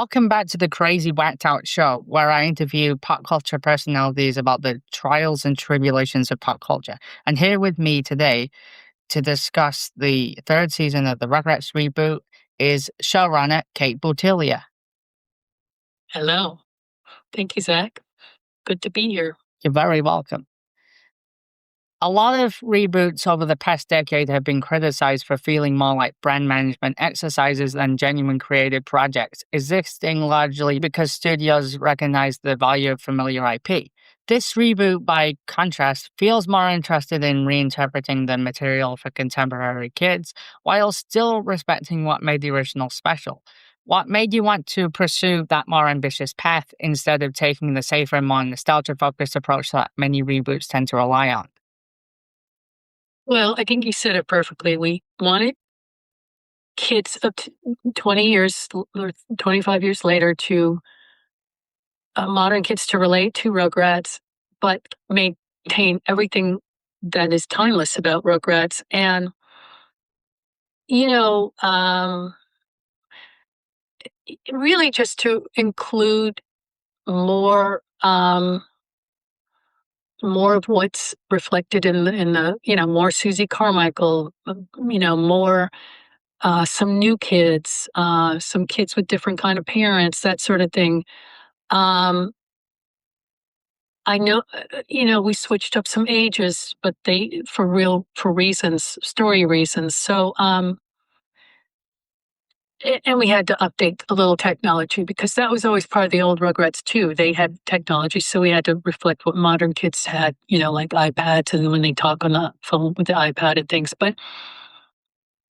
Welcome back to the Crazy Whacked Out Show, where I interview pop culture personalities about the trials and tribulations of pop culture. And here with me today to discuss the third season of the Rugrats reboot is showrunner Kate Boutilier. Hello. Thank you, Zach. Good to be here. You're very welcome. A lot of reboots over the past decade have been criticized for feeling more like brand management exercises than genuine creative projects, existing largely because studios recognize the value of familiar IP. This reboot, by contrast, feels more interested in reinterpreting the material for contemporary kids while still respecting what made the original special. What made you want to pursue that more ambitious path instead of taking the safer, more nostalgia focused approach that many reboots tend to rely on? Well, I think you said it perfectly. We wanted kids up to 20 years or 25 years later to modern kids to relate to Rugrats, but maintain everything that is timeless about Rugrats. And, you know, really just to include more. More of what's reflected in the more Susie Carmichael, more some new kids, some kids with different kind of parents, that sort of thing. Um, I know, we switched up some ages, but they for reasons, story reasons. So, and we had to update a little technology because that was always part of the old Rugrats too. They had technology, so we had to reflect what modern kids had, like iPads and when they talk on the phone with the iPad and things. But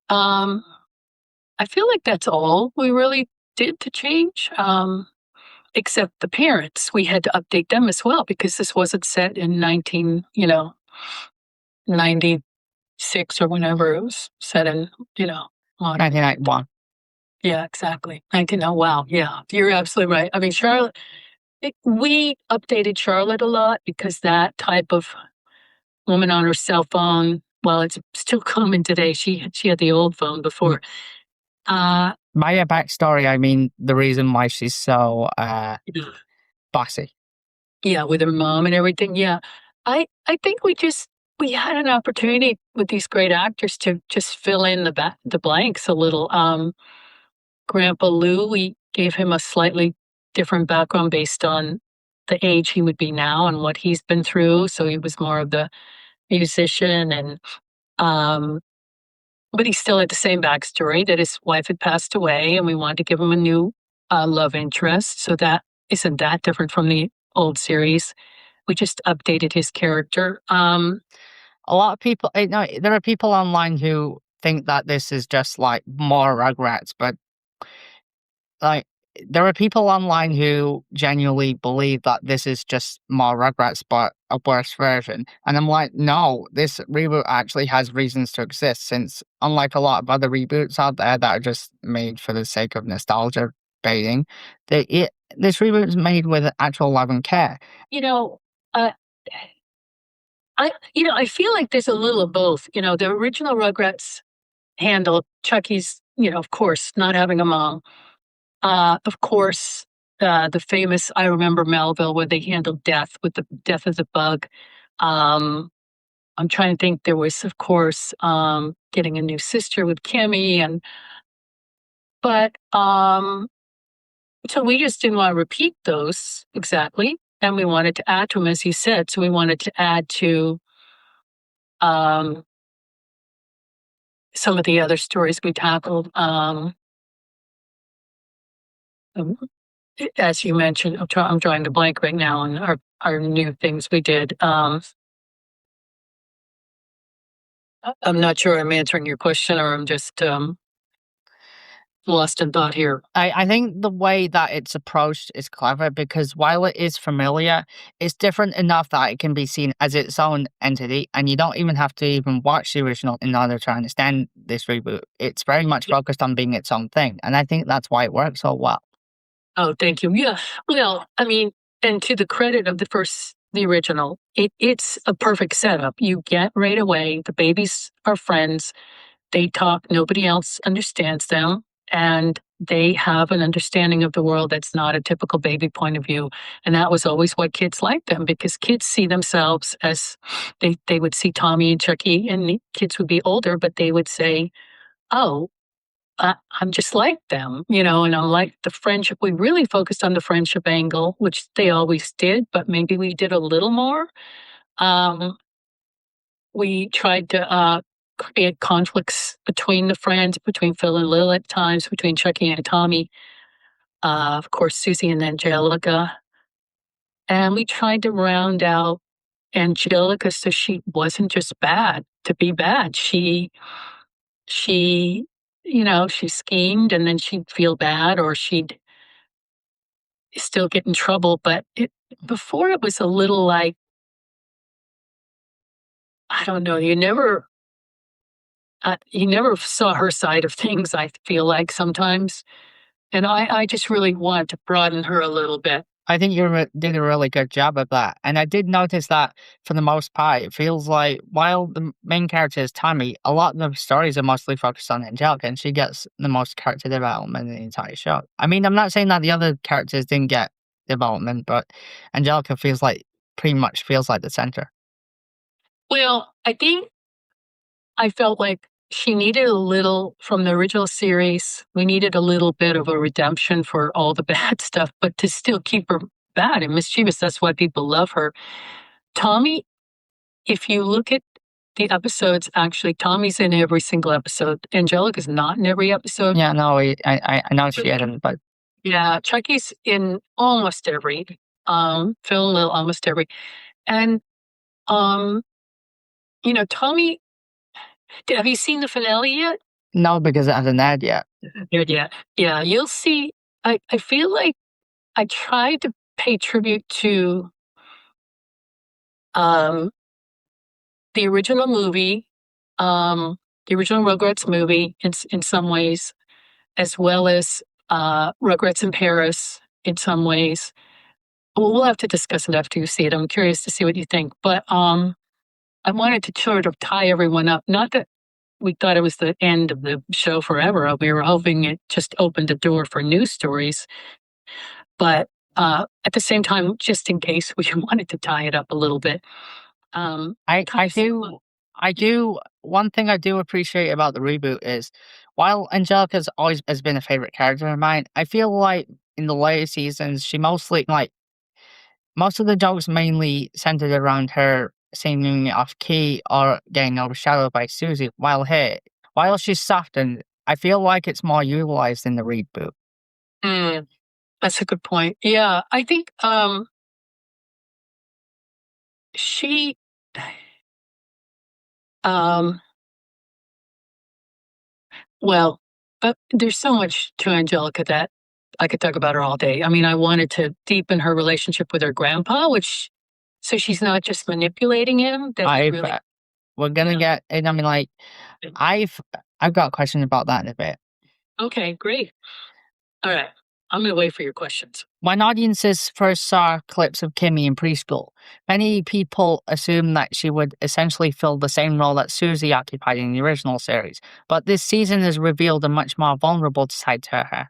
um, I feel like that's all we really did to change, except the parents. We had to update them as well because this wasn't set in 96 or whenever it was set in, modern. 1991. Yeah, exactly. I can know. Wow. Yeah, you're absolutely right. I mean, Charlotte, we updated Charlotte a lot because that type of woman on her cell phone, well, it's still common today. She had the old phone before. Uh, By a backstory, I mean the reason why she's so bossy. yeah, with her mom and everything. Yeah, I think we had an opportunity with these great actors to just fill in the blanks a little. Grandpa Lou, we gave him a slightly different background based on the age he would be now and what he's been through. So he was more of the musician and um but he still had the same backstory that his wife had passed away and we wanted to give him a new love interest. So that isn't that different from the old series. We just updated his character. A lot of people, there are people online who think that this is just like more Rugrats, but like there are people online who genuinely believe that this is just more Rugrats, but a worse version. And I'm like, no, this reboot actually has reasons to exist, since unlike a lot of other reboots out there that are just made for the sake of nostalgia baiting, this reboot is made with actual love and care. You know, uh, I feel like there's a little of both. The original Rugrats handled Chucky's, of course, not having a mom. Of course, the famous I Remember Melville, where they handled death with the death of the bug. Um, I'm trying to think. There was, of course, getting a new sister with Kimi, but so we just didn't want to repeat those exactly, and we wanted to add to them, as you said. So we wanted to add to um, some of the other stories we tackled. Um, as you mentioned, I'm drawing the blank right now on our new things we did. I'm not sure I'm answering your question or I'm just lost in thought here. I think the way that it's approached is clever because while it is familiar, it's different enough that it can be seen as its own entity, and you don't even have to even watch the original in order to understand this reboot. It's very much focused on being its own thing, and I think that's why it works so well. Oh, thank you. Yeah. Well, I mean, and to the credit of the original, it's a perfect setup. You get right away, the babies are friends, they talk, nobody else understands them. and they have an understanding of the world that's not a typical baby point of view. And that was always why kids like them, because kids see themselves as they would see Tommy and Chucky, and the kids would be older, but they would say, oh, I'm just like them, and I like the friendship. We really focused on the friendship angle, which they always did, but maybe we did a little more. Um, we tried to create conflicts between the friends, between Phil and Lil at times, between Chucky and Tommy, of course, Susie and Angelica. And we tried to round out Angelica so she wasn't just bad to be bad. She, she schemed and then she'd feel bad or she'd still get in trouble. But before it was a little like, I don't know, you never saw her side of things, I feel like sometimes. And I just really wanted to broaden her a little bit. I think you did a really good job of that. And I did notice that for the most part, it feels like while the main character is Tommy, a lot of the stories are mostly focused on Angelica, and she gets the most character development in the entire show. I mean, I'm not saying that the other characters didn't get development, but Angelica pretty much feels like the center. Well, I think I felt like she needed a little from the original series. We needed a little bit of a redemption for all the bad stuff, but to still keep her bad and mischievous. That's why people love her. Tommy, if you look at the episodes, actually, Tommy's in every single episode. Angelica's not in every episode. Yeah, no, I know she isn't, but yeah, Chucky's in almost every. Phil and Lil almost every, and um, Tommy. Have you seen the finale yet? no, because it hasn't aired yet. Good, yeah. Yeah, you'll see. I feel like I tried to pay tribute to um, the original movie, the original Rugrats movie in some ways, as well as Rugrats in Paris in some ways. Well, we'll have to discuss it after you see it. I'm curious to see what you think. But I wanted to sort of tie everyone up. Not that we thought it was the end of the show forever. We were hoping it just opened a door for new stories. But at the same time, just in case, we wanted to tie it up a little bit. I do. One thing I do appreciate about the reboot is, while Angelica's always has been a favorite character of mine, I feel like in the later seasons, she mostly most of the jokes mainly centered around her seeming off key or getting overshadowed by Susie. While she's softened, I feel like it's more utilized in the reboot. Mm, that's a good point. Yeah, I think she um well, there's so much to Angelica that I could talk about her all day. I mean, I wanted to deepen her relationship with her grandpa, so she's not just manipulating him. That he I've really, We're gonna get, and I mean, like, I've I've got a question about that in a bit. okay, great. All right, I'm gonna wait for your questions. When audiences first saw clips of Kimmy in preschool, many people assumed that she would essentially fill the same role that Susie occupied in the original series, but this season has revealed a much more vulnerable side to her.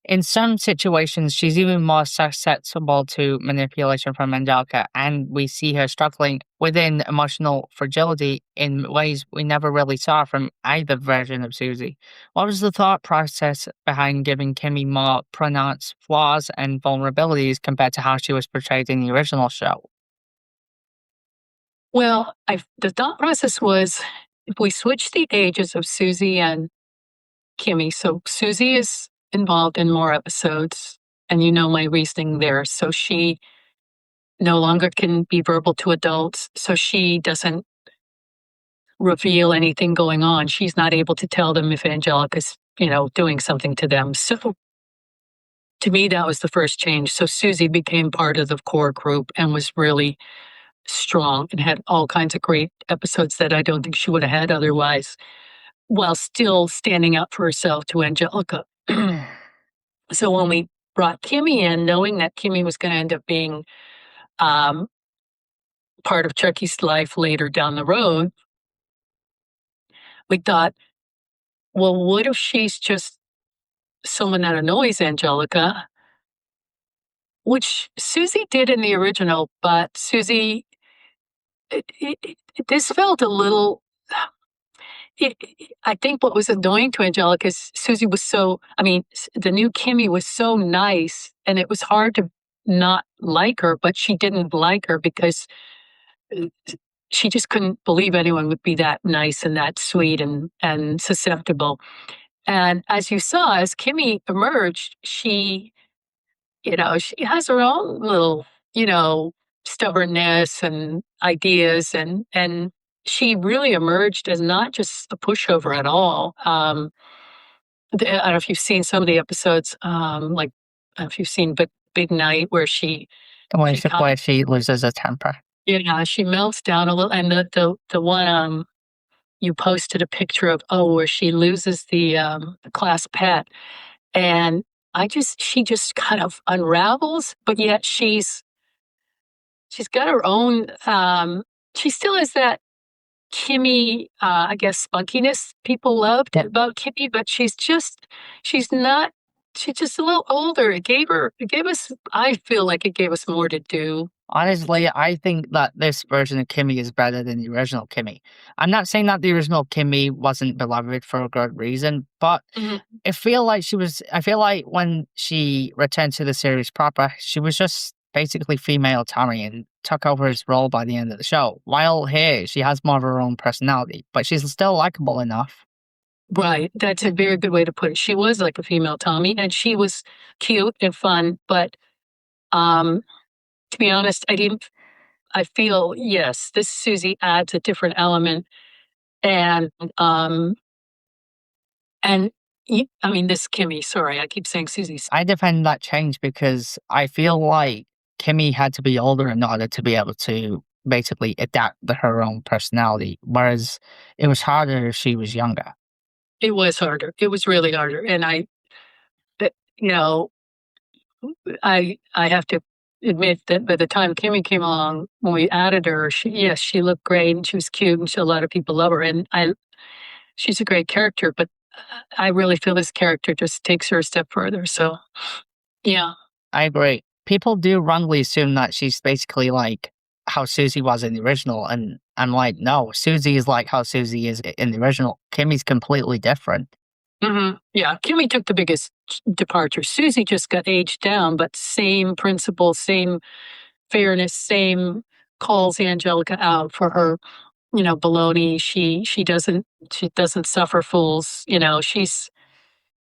In some situations, she's even more susceptible to manipulation from Angelica, and we see her struggling within emotional fragility in ways we never really saw from either version of Susie. What was the thought process behind giving Kimmy more pronounced flaws and vulnerabilities compared to how she was portrayed in the original show? Well, the thought process was if we switch the ages of Susie and Kimmy, so Susie is involved in more episodes, and you know my reasoning there. So she no longer can be verbal to adults, so she doesn't reveal anything going on. She's not able to tell them if Angelica's, doing something to them. So to me, that was the first change. So Susie became part of the core group and was really strong and had all kinds of great episodes that I don't think she would have had otherwise, while still standing up for herself to Angelica. So when we brought Kimmy in, knowing that Kimmy was going to end up being um, part of Chucky's life later down the road, we thought, well, what if she's just someone that annoys Angelica, which Susie did in the original, but Susie, this felt a little. I think what was annoying to Angelica is Susie was so. I mean, the new Kimmy was so nice, and it was hard to not like her, but she didn't like her because uh, she just couldn't believe anyone would be that nice and that sweet and susceptible. And as you saw, as Kimmy emerged, she has her own little, stubbornness and ideas and she really emerged as not just a pushover at all. I don't know if you've seen some of the episodes, like if you've seen Big Night where she Where she loses her temper. she melts down a little, and the one you posted a picture of where she loses the class pet, and she just kind of unravels, but yet she's got her own. She still has that Kimmy, I guess, spunkiness people loved about Kimmy, but she's not. She's just a little older. It gave us. I feel like it gave us more to do. Honestly, I think that this version of Kimmy is better than the original Kimmy. I'm not saying that the original Kimmy wasn't beloved for a good reason, but Mhm. I feel like when she returned to the series proper, she was just basically female Tommy and took over his role by the end of the show. While here, she has more of her own personality, but she's still likable enough. Right. That's a very good way to put it. She was like a female Tommy, and she was cute and fun, but um, to be honest, I feel, yes, this Susie adds a different element, and um, and I mean, this Kimmy. Sorry, I keep saying Susie. I defend that change because I feel like Kimmy had to be older in order to be able to basically adapt to her own personality, whereas it was harder if she was younger. It was harder. It was really harder, and but, you know, I have to admit that by the time Kimmy came along, when we added her, she looked great and she was cute, and a lot of people love her, and she's a great character, but I really feel this character just takes her a step further. So, yeah. I agree. People do wrongly assume that she's basically like how Susie was in the original, and I'm like, no, Susie is like how Susie is in the original. Kimmy's completely different. Yeah, Kimmy took the biggest departure. Susie just got aged down, but same principle, same fairness, same calls Angelica out for her, baloney. She doesn't suffer fools. She's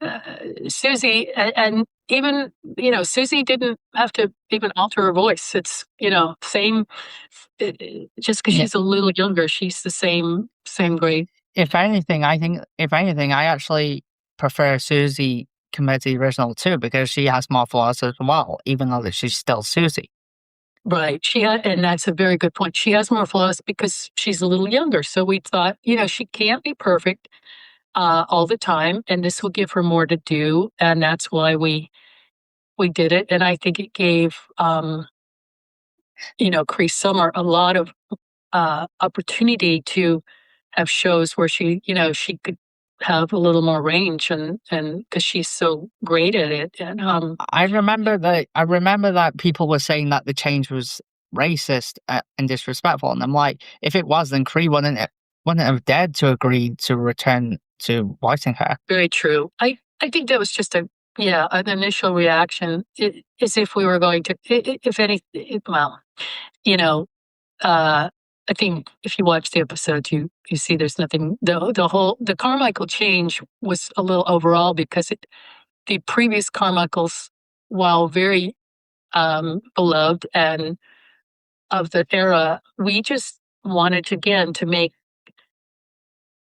uh, Susie, and even Susie didn't have to even alter her voice. It's same. Just because Yeah. she's a little younger, she's the same grade. If anything, I actually prefer Susie compared to the original too because she has more flaws as well, even though that she's still Susie. Right. And that's a very good point. She has more flaws because she's a little younger. So we thought, she can't be perfect all the time, and this will give her more to do, and that's why we did it. And I think it gave Cree Summer a lot of opportunity to have shows where she could have a little more range, and because she's so great at it. And I remember that people were saying that the change was racist and disrespectful, and I'm like, if it was, then Cree wouldn't have dared to agree to return to voicing her. very true. I think that was just an initial reaction, as if we were going to, if any, well, you know, uh, I think if you watch the episode, you see there's nothing. The Carmichael change was a little overall because the previous Carmichaels, while very beloved and of the era, we just wanted again to make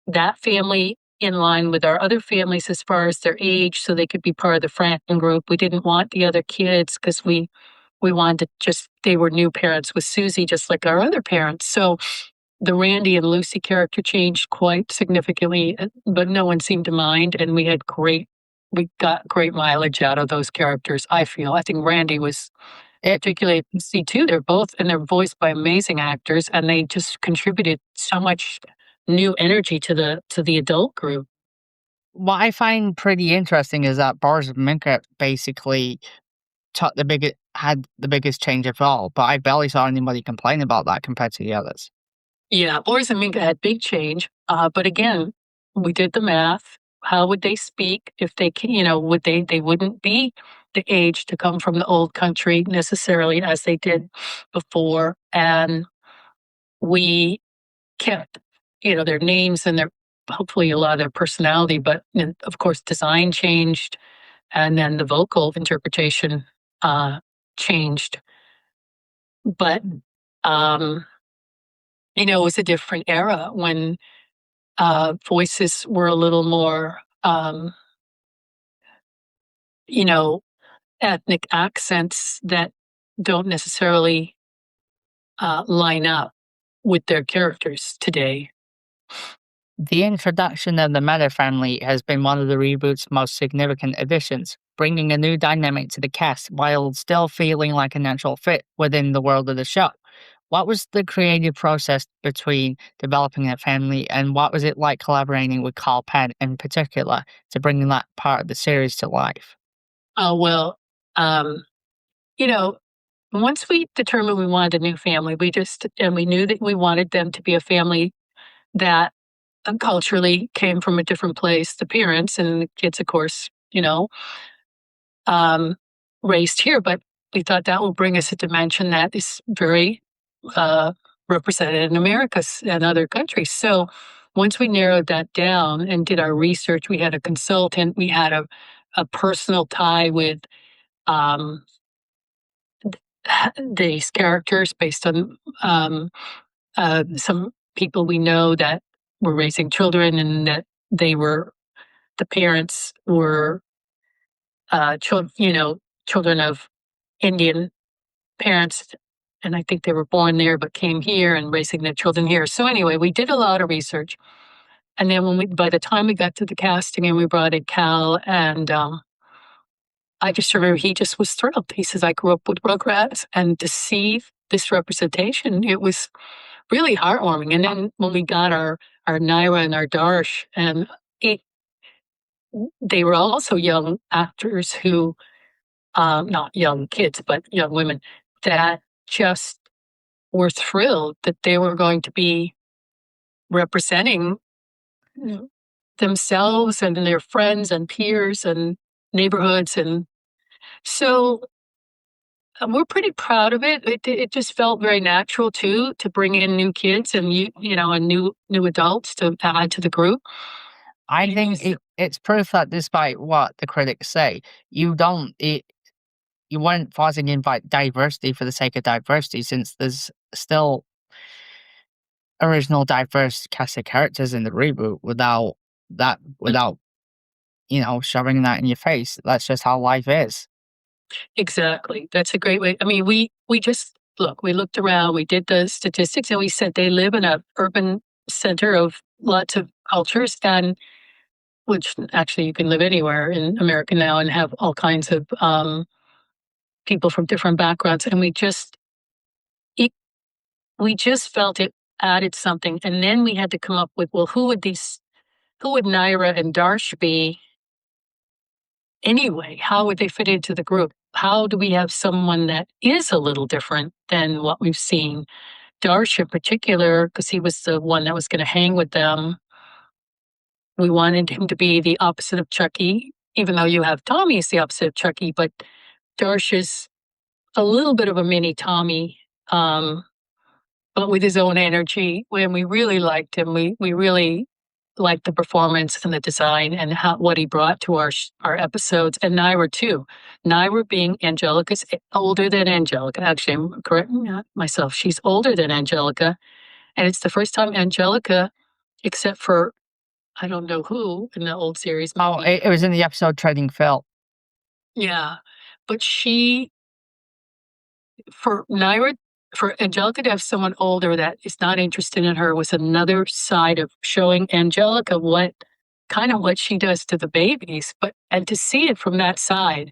that family in line with our other families as far as their age, so they could be part of the friend group. We didn't want the other kids because we wanted to they were new parents with Susie, just like our other parents. So the Randy and Lucy character changed quite significantly, but no one seemed to mind, and we got great mileage out of those characters. I think Randy was It particularly Lucy too. They're voiced by amazing actors, and they just contributed so much new energy to the adult group. what I find pretty interesting is that Boris Minka basically took had the biggest change of all, but I barely saw anybody complain about that compared to the others. Yeah, Boris and Minka had big change, but again, we did the math. How would they speak if would they wouldn't be the age to come from the old country necessarily as they did before, and we kept, their names and their hopefully a lot of their personality, but of course design changed, and then the vocal interpretation uh, changed. But um, it was a different era when voices were a little more, you know, ethnic accents that don't necessarily line up with their characters today. The introduction of the Mehta family has been one of the reboot's most significant additions, bringing a new dynamic to the cast while still feeling like a natural fit within the world of the show. What was the creative process between developing a family, and what was it like collaborating with Carl Penn in particular to bring that part of the series to life? Oh, well, um, you know, once we determined we wanted a new family, and we knew that we wanted them to be a family that culturally came from a different place. The parents and the kids, of course, um, raised here, but we thought that will bring us a dimension that is very uh, represented in America and other countries. So once we narrowed that down and did our research, we had a consultant, we had a personal tie with um, these characters based on some people we know that were raising children and that the parents were children of Indian parents, and I think they were born there but came here and raising their children here. So anyway, we did a lot of research, and then by the time we got to the casting and we brought in Cal, and I just remember he just was thrilled. He says, "I grew up with Rugrats, and to see this representation, it was really heartwarming." And then when we got our Naira and our Darsh, and it, they were also young actors who not young kids, but young women that just were thrilled that they were going to be representing themselves and their friends and peers and neighborhoods. And so we're pretty proud of it. It just felt very natural too to bring in new kids and and new adults to add to the group. I think it's proof that despite what the critics say, you don't it, you weren't forcing in diversity for the sake of diversity, since there's still original diverse cast of characters in the reboot without shoving that in your face. That's just how life is. Exactly. That's a great way. I mean, we just look, we looked around, we did the statistics, and we said they live in a urban center of lots of cultures, and which actually you can live anywhere in America now and have all kinds of people from different backgrounds. And it, we just felt it added something. And then we had to come up with, well, who would Naira and Darsh be anyway? How would they fit into the group? How do we have someone that is a little different than what we've seen? Darsh in particular, because he was the one that was going to hang with them. We wanted him to be the opposite of Chucky, even though you have Tommy is the opposite of Chucky, but Darsh is a little bit of a mini Tommy, but with his own energy. When we really liked him, we really liked the performance and the design and what he brought to our episodes. And Naira too. Naira being Angelica's older than Angelica. Actually, I'm correcting myself. She's older than Angelica, and it's the first time Angelica, except for I don't know who in the old series. Oh, it was in the episode Trading Phil. Yeah, but for Naira, for Angelica to have someone older that is not interested in her was another side of showing Angelica what she does to the babies, and to see it from that side.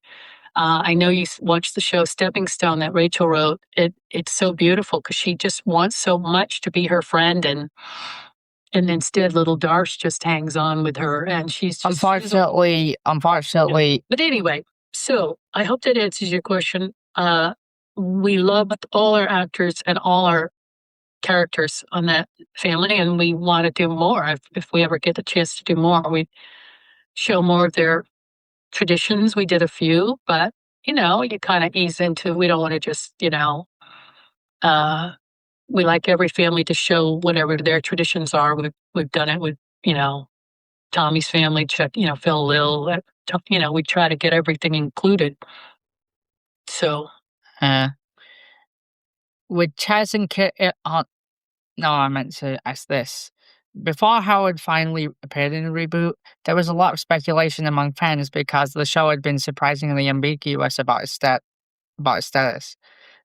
I know you watched the show Stepping Stone that Rachel wrote. It's so beautiful because she just wants so much to be her friend, and instead little Darsh just hangs on with her, and she's just Unfortunately, but anyway, so I hope that answers your question. We loved all our actors and all our characters on that family, and we want to do more. If we ever get the chance to do more, we show more of their traditions. We did a few, but you kind of ease into. We don't want to just uh, we like every family to show whatever their traditions are. We've done it with Tommy's family, Chuck, Phil, Lil. We try to get everything included. So uh, with Chaz and Kit, no, I meant to ask this. Before Howard finally appeared in the reboot, there was a lot of speculation among fans because the show had been surprisingly ambiguous about about his status.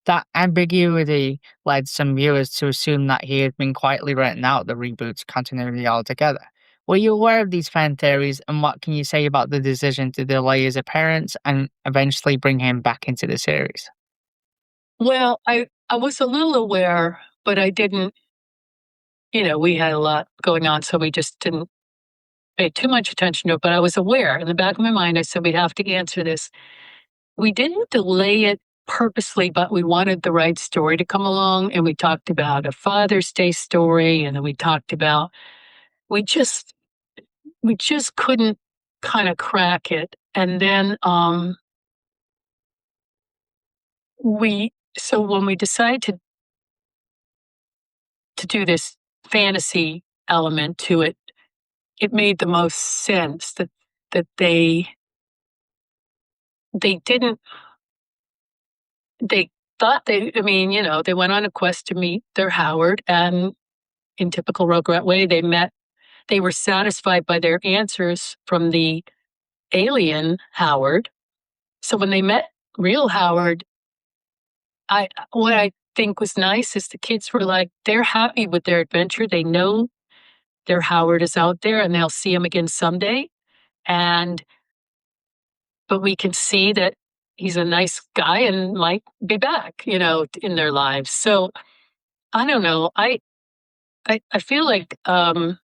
That ambiguity led some viewers to assume that he had been quietly written out of the reboot's continuity altogether. Were you aware of these fan theories, and what can you say about the decision to delay his appearance and eventually bring him back into the series? well, I was a little aware, but I didn't. We had a lot going on, so we just didn't pay too much attention to it. But I was aware in the back of my mind. I said we have to answer this. We didn't delay it purposely, but we wanted the right story to come along, and we talked about a Father's Day story, and then we talked about we just couldn't kind of crack it. And then we so when we decided to do this fantasy element to it, it made the most sense that they didn't they thought they went on a quest to meet their Howard, and in typical Rugrat way, they were satisfied by their answers from the alien Howard. So when they met real Howard, what I think was nice is the kids were like, they're happy with their adventure. They know their Howard is out there and they'll see him again someday. But we can see that he's a nice guy and might be back, in their lives. So I don't know. I feel like no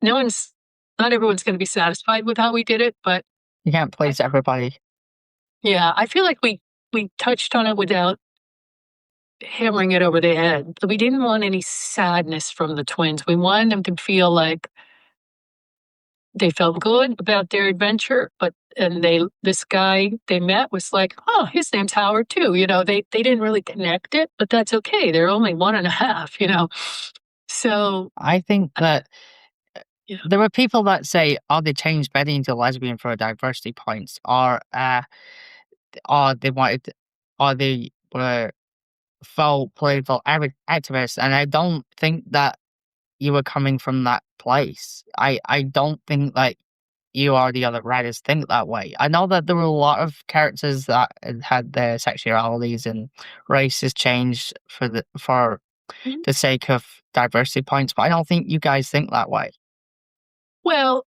one's not everyone's going to be satisfied with how we did it, but You can't please everybody. yeah, I feel like we touched on it without hammering it over the head. We didn't want any sadness from the twins. We wanted them to feel like they felt good about their adventure, and this guy they met was like, oh, his name's Howard too. They didn't really connect it, but that's okay. They're only 1.5. So I think that yeah. there were people that say, "Oh, they changed Betty into lesbian for diversity points," or they wanted, or they were faux political activists, and I don't think that you were coming from that place. I don't think that you or the other writers think that way. I know that there were a lot of characters that had their sexualities and races changed for Mhm. the sake of diversity points, but I don't think you guys think that way. Well,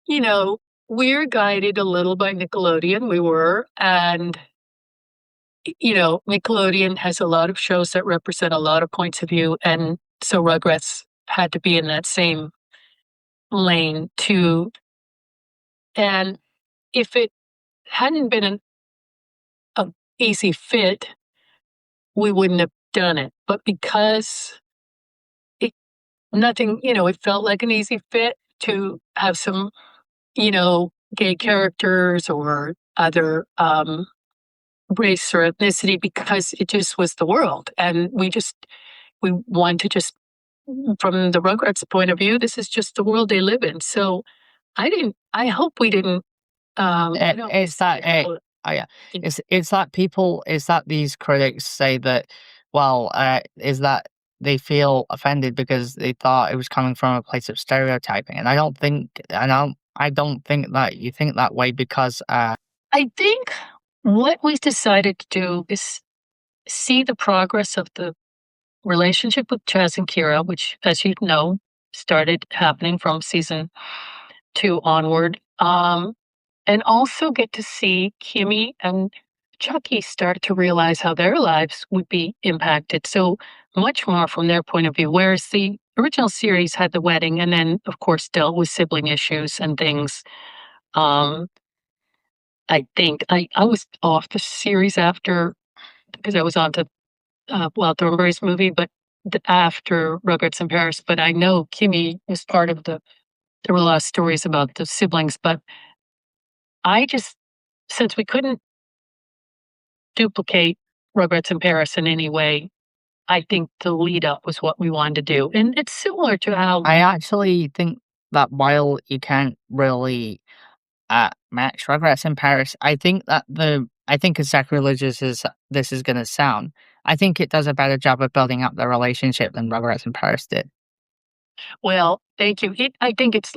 we're guided a little by Nickelodeon. We were, and Nickelodeon has a lot of shows that represent a lot of points of view, and so Rugrats had to be in that same lane too. And if it hadn't been a easy fit, we wouldn't have done it. But because it nothing, it felt like an easy fit to have some, gay characters or other race or ethnicity, because it just was the world. And we want to just, from the Rugrats point of view, this is just the world they live in. So I hope we didn't, I don't It's that yeah. It's that these critics say that, well, is that they feel offended because they thought it was coming from a place of stereotyping, and I don't think that you think that way because I think what we decided to do is see the progress of the relationship with Chaz and Kira, which, as you know, started happening from season 2 onward. And also get to see Kimi and Chucky start to realize how their lives would be impacted. So much more from their point of view. Whereas the original series had the wedding, and then, of course, dealt with sibling issues and things. Um, I think I was off the series after because I was on to Thornberry's movie, but after Rugrats in Paris. But I know Kimi was part of the. There were a lot of stories about the siblings, but I just since we couldn't duplicate Rugrats in Paris in any way, I think the lead up was what we wanted to do, and it's similar to how. I actually think that while you can't really match Rugrats in Paris, I think as sacrilegious as this is gonna sound, I think it does a better job of building up the relationship than Rugrats in Paris did. Well, thank you. I think it,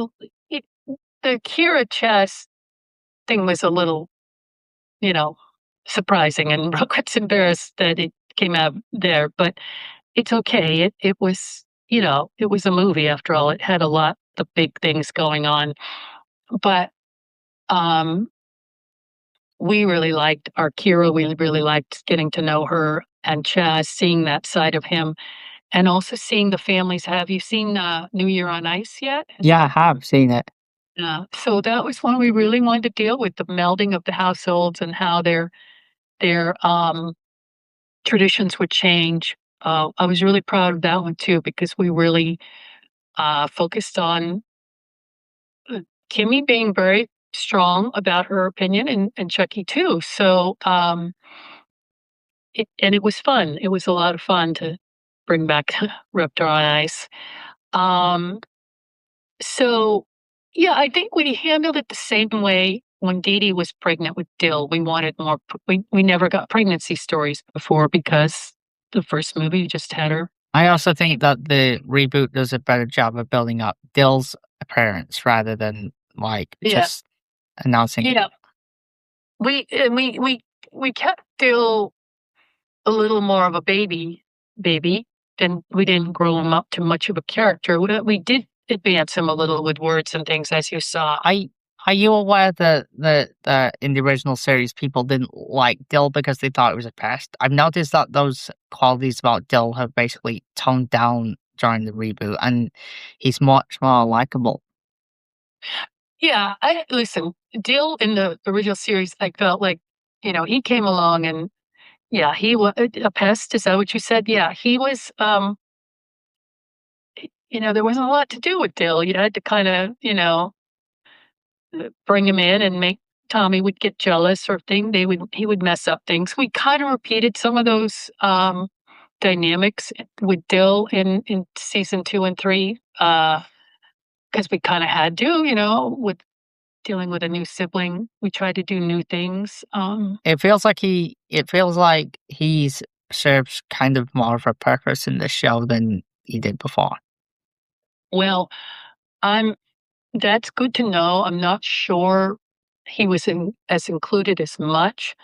the Kira Chess thing was a little, you know, surprising, and Rugrats embarrassed that it came out there, but it's okay. It was, it was a movie after all. It had a lot of big things going on, but um, we really liked our Kira. We really liked getting to know her and Chaz, seeing that side of him, and also seeing the families. Have you seen New Year on Ice yet? Yeah, I have seen it. So that was one we really wanted to deal with the melding of the households and how their traditions would change. I was really proud of that one too because we really focused on Kimmy being very strong about her opinion and Chucky too. So it was fun. It was a lot of fun to bring back Reptar on Ice. Um, So, yeah, I think we handled it the same way when Dee Dee was pregnant with Dill. We wanted more. We never got pregnancy stories before because the first movie just had her. I also think that the reboot does a better job of building up Dill's appearance rather than, like, Yeah, just announcing it. yeah. We kept Dill a little more of a baby, and we didn't grow him up to much of a character. We did advance him a little with words and things, as you saw. I Are you aware that in the original series, people didn't like Dill because they thought it was a pest? I've noticed that those qualities about Dill have basically toned down during the reboot, and he's much more likable. Yeah, I listen, Dill in the original series, I felt like, he came along and yeah, he was a pest. Is that what you said? Yeah, he was, there wasn't a lot to do with Dill. You had to kind of, bring him in and make Tommy would get jealous or thing. He would mess up things. We kind of repeated some of those, dynamics with Dill in season 2 and 3, because we kinda had to, with dealing with a new sibling, we tried to do new things. It feels like he's serves kind of more of a purpose in this show than he did before. Well, I'm that's good to know. I'm not sure he was included as much,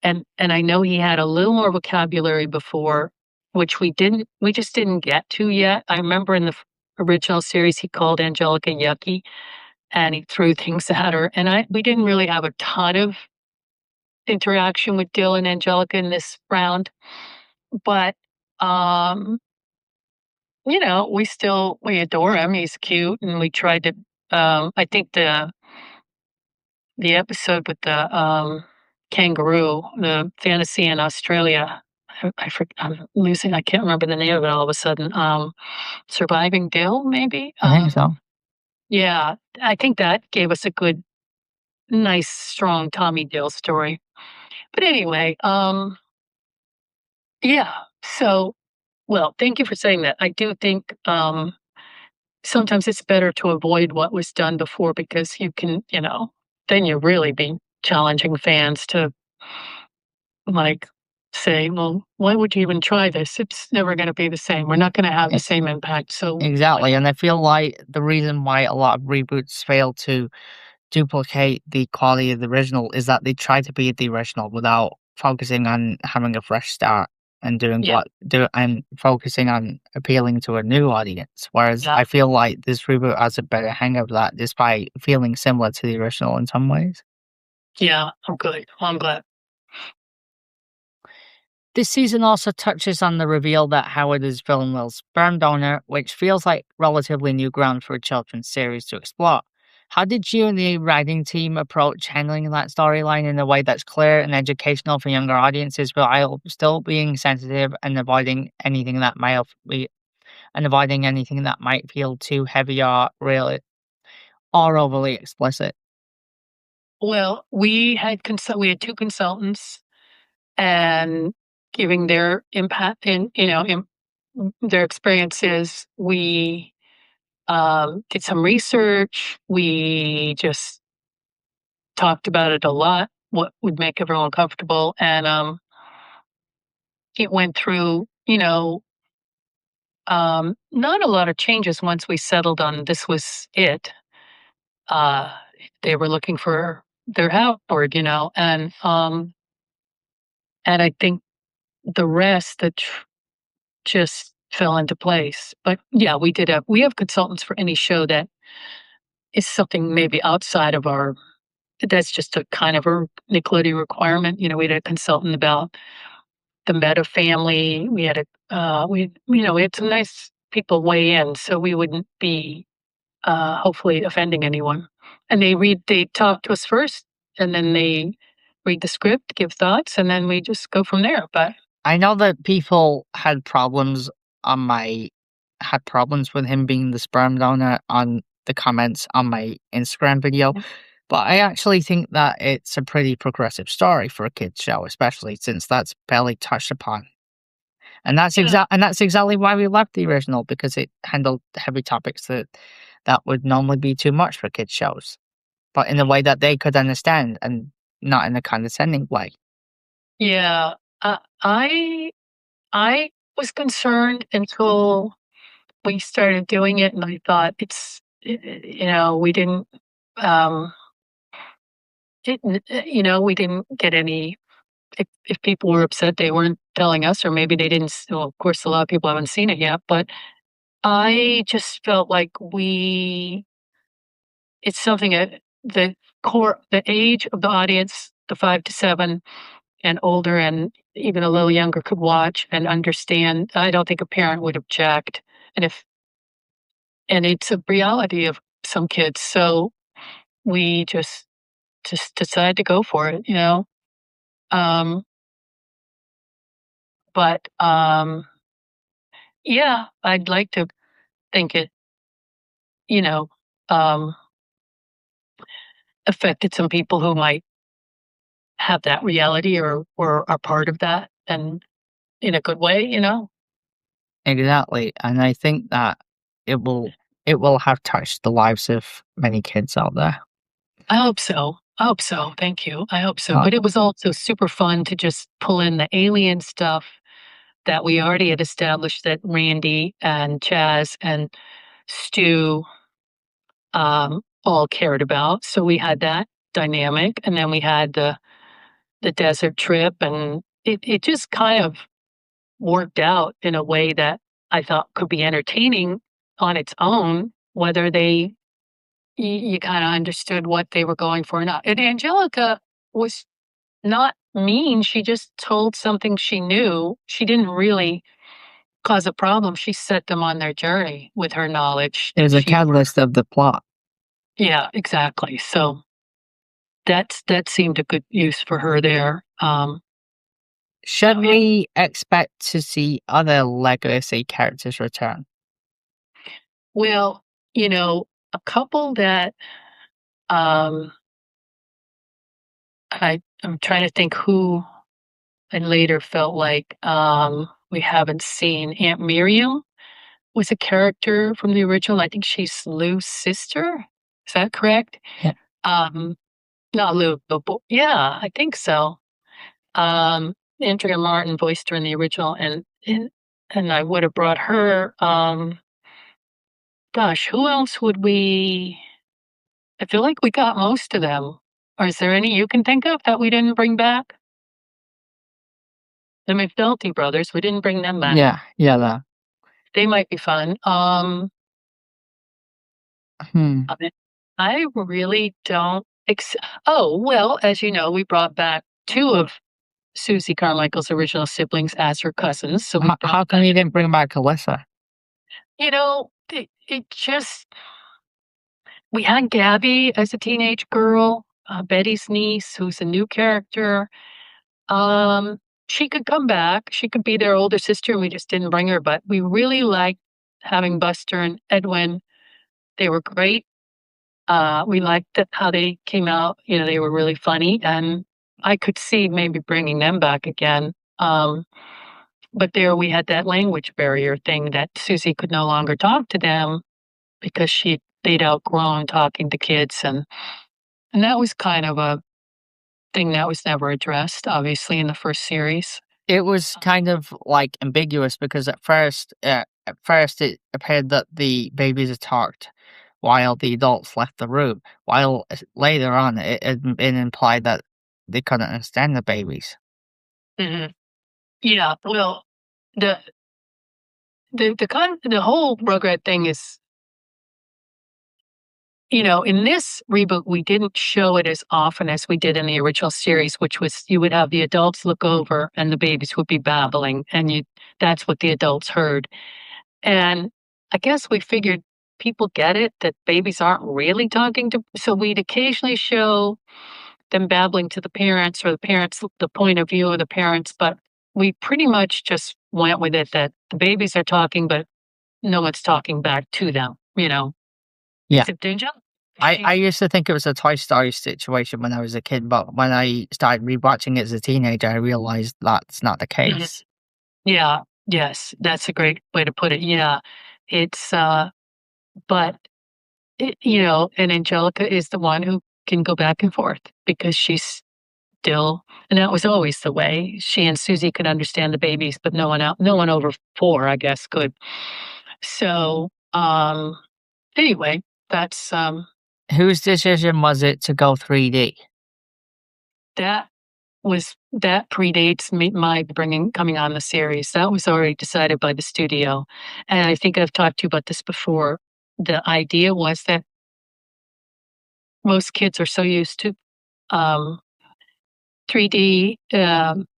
and I know he had a little more vocabulary before, which we just didn't get to yet. I remember in the original series, he called Angelica yucky, and he threw things at her, and we didn't really have a ton of interaction with Dill and Angelica in this round, but, um, we adore him, he's cute, and we tried to, I think the episode with the, kangaroo, the fantasy in Australia, I can't remember the name of it all of a sudden, Surviving Dill, maybe? I think so. Yeah, I think that gave us a good, nice, strong Tommy Dill story. But anyway, yeah, so well, thank you for saying that. I do think, sometimes it's better to avoid what was done before because you can, then you really be challenging fans to, like, say, "Well, why would you even try this? It's never gonna be the same. We're not gonna have the E same impact." So, Exactly, and I feel like the reason why a lot of reboots fail to duplicate the quality of the original is that they try to be the original without focusing on having a fresh start and yeah, focusing on appealing to a new audience. Whereas yeah, I feel like this reboot has a better hang of that despite feeling similar to the original in some ways. yeah, I'm good. Well, I'm glad. This season also touches on the reveal that Howard is Villanelle's sperm donor, which feels like relatively new ground for a children's series to explore. How did you and the writing team approach handling that storyline in a way that's clear and educational for younger audiences, while still being sensitive and avoiding anything that might feel too heavy or really or overly explicit? Well, we had 2 consultants and giving their impact and, their experiences. We, did some research. We just talked about it a lot, what would make everyone comfortable, and, it went through, not a lot of changes once we settled on this was it. Uh, they were looking for their Howard, and I think the rest just fell into place. But yeah, we have consultants for any show that is something maybe outside of our that's just a kind of a Nickelodeon requirement. We had a consultant about the Mehta family. We had some nice people weigh in, so we wouldn't be hopefully offending anyone. And they talk to us first, and then they read the script, give thoughts, and then we just go from there. But I know that people on my had problems with him being the sperm donor on the comments on my Instagram video, but I actually think that it's a pretty progressive story for a kids show, especially since that's barely touched upon. yeah, And that's exactly why we left the original, because it handled heavy topics that would normally be too much for kids shows, but in a way that they could understand and not in a condescending way. yeah. I was concerned until we started doing it, and I thought we um, we didn't get any. If people were upset, they weren't telling us, or maybe they didn't. Well, of course, a lot of people haven't seen it yet, but I just felt like it's something that the age of the audience, the 5 to 7 and older, and even a little younger, could watch and understand. I don't think a parent would object, and if and it's a reality of some kids. So we just decided to go for it. Um, but yeah, I'd like to think it, you know, um, affected some people who might have that reality or are part of that, and in a good way. Exactly, and I think that it will it will have touched the lives of many kids out there. I hope so. I hope so. Thank you. I hope so. Uh, But it was also super fun to just pull in the alien stuff that we already had established that Randy and Chaz and Stu all cared about. So we had that dynamic, and then we had the desert trip, and it just kind of worked out in a way that I thought could be entertaining on its own, whether you kind of understood what they were going for or not. And Angelica was not mean. She just told something she knew. She didn't really cause a problem. She set them on their journey with her knowledge it that was a she learned. catalyst of the plot. Yeah, exactly. So that seemed a good use for her there. Should Yeah. we expect to see other legacy characters return? Well, a couple that um I'm trying to think who I later felt like we haven't seen. Aunt Miriam was a character from the original. I think she's Lou's sister. Is that correct? Yeah. Um, Not Lou, but yeah, I think so. Andrea Martin voiced her in the original, and I would have brought her. Gosh, who else would we? I feel like we got most of them. Or is there any you can think of that we didn't bring back? The McNulty brothers, we didn't bring them back. Yeah, that. They might be fun. Hmm. I mean, I really don't. Oh well, as you know, we brought back two of Susie Carmichael's original siblings as her cousins. So we How come you didn't bring back Alyssa? it just we had Gabby as a teenage girl, Betty's niece, who's a new character. Um, she could come back. She could be their older sister. We just didn't bring her, but we really liked having Buster and Edwin. They were great. We liked how they came out. They were really funny, and I could see maybe bringing them back again. But there we had that language barrier thing that Susie could no longer talk to them because they'd outgrown talking to kids, and that was kind of a thing that was never addressed, obviously, in the first series. It was kind of like ambiguous because at first it appeared that the babies had talked while the adults left the room, while later on it had been implied that they couldn't understand the babies. Mhm. Yeah, well, the the whole Rugrat thing is, in this reboot, we didn't show it as often as we did in the original series, which was you would have the adults look over and the babies would be babbling, and that's what the adults heard. And I guess we figured people get it that babies aren't really talking to, so we'd occasionally show them babbling to the parents or the parents, the point of view of the parents, but we pretty much just went with it that the babies are talking, but no one's talking back to them. Yeah. Is it danger? I used to think it was a Toy Story situation when I was a kid, but when I started rewatching it as a teenager, I realized that's not the Mhm. case. Yeah, yes, that's a great way to put it. Yeah. It's but and Angelica is the one who can go back and forth because she's still, and that was always the way. She and Susie could understand the babies, but no one over 4, I guess, could. So, anyway, that's Whose decision was it to go 3D? that that predates me, my coming on the series. That was already decided by the studio, and I think I've talked to you about this before. The idea was that most kids are so used to um, 3D.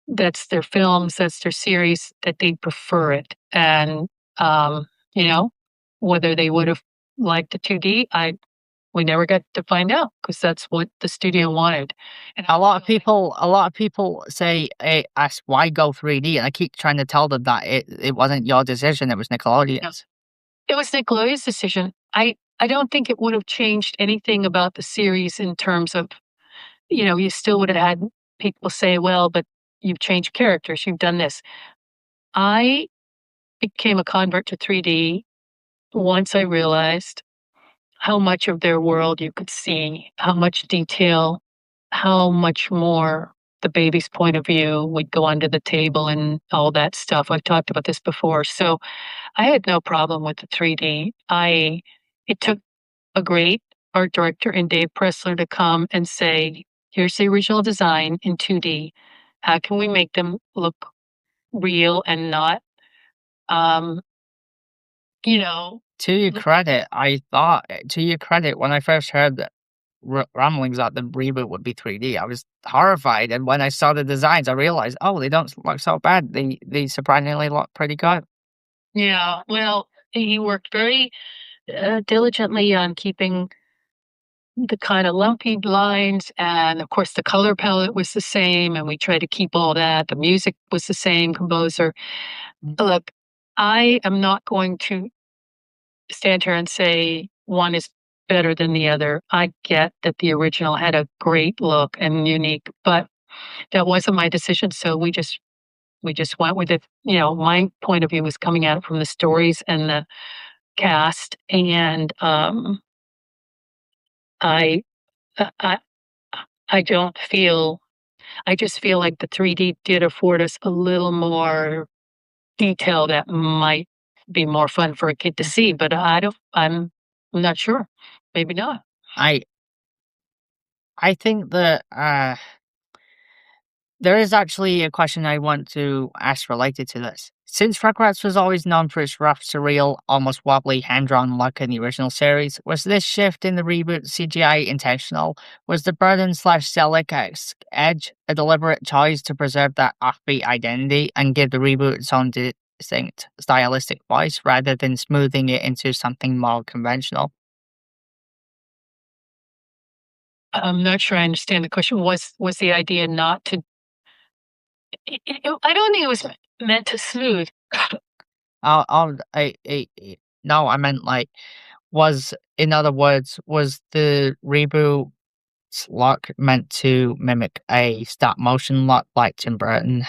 That's their films, that's their series, that they prefer it. And, um, you know, whether they would have liked the 2D, we never got to find out because that's what the studio wanted. And A lot of people say, hey, ask why go 3D, and I keep trying to tell them that it wasn't your decision, it was Nickelodeon's. it was Nickelodeon's decision. I don't think it would have changed anything about the series in terms of, you still would have had people say, well, but you've changed characters, you've done this. I became a convert to 3D once I realized how much of their world you could see, how much detail, how much more the baby's point of view would go under the table and all that stuff. I've talked about this before. So I had no problem with the 3D. It took a great art director and Dave Pressler to come and say, here's the original design in 2D. How can we make them look real and not, um, you know, To your look. credit, to your credit, when I first heard that rumblings that the reboot would be 3D, I was horrified. And when I saw the designs, I realized, oh, they don't look so bad. They surprisingly look pretty good. Yeah, well, he worked very diligently on keeping the kind of lumpy lines, and of course, the color palette was the same, and we tried to keep all that. The music was the same composer. Look, I am not going to stand here and say one is better than the other. I get that the original had a great look and unique, but that wasn't my decision. So we just went with it. My point of view was coming at it from the stories and the cast, and I, I, I don't feel. I just feel like the 3D did afford us a little more detail that might be more fun for a kid to see, but I'm not sure. Maybe not. I I think that There is actually a question I want to ask related to this. Since Rugrats was always known for its rough, surreal, almost wobbly, hand-drawn look in the original series, was this shift in the reboot CGI intentional? Was the burden/Celic edge a deliberate choice to preserve that offbeat identity and give the reboot its own distinct stylistic voice rather than smoothing it into something more conventional? I'm not sure I understand the question. Was the idea not to I don't think it was meant to smooth. No, I meant like, in other words, was the reboot look meant to mimic a stop motion look like Tim Burton,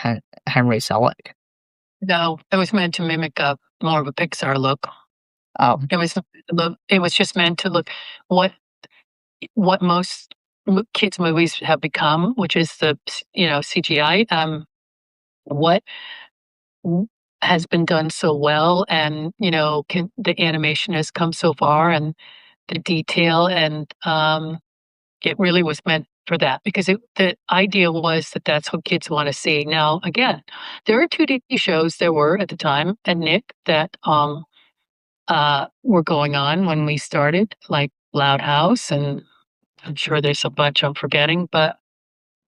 Henry Selick? No, it was meant to mimic a more of a Pixar look. Oh, It was just meant to look what most kids movies have become, which is CGI. What w- has been done so well, and the animation has come so far, and the detail, and it really was meant for that because the idea was that that's what kids want to see. Now, again, there are 2D shows there were at the time, and Nick that were going on when we started, like Loud House, and I'm sure there's a bunch I'm forgetting, but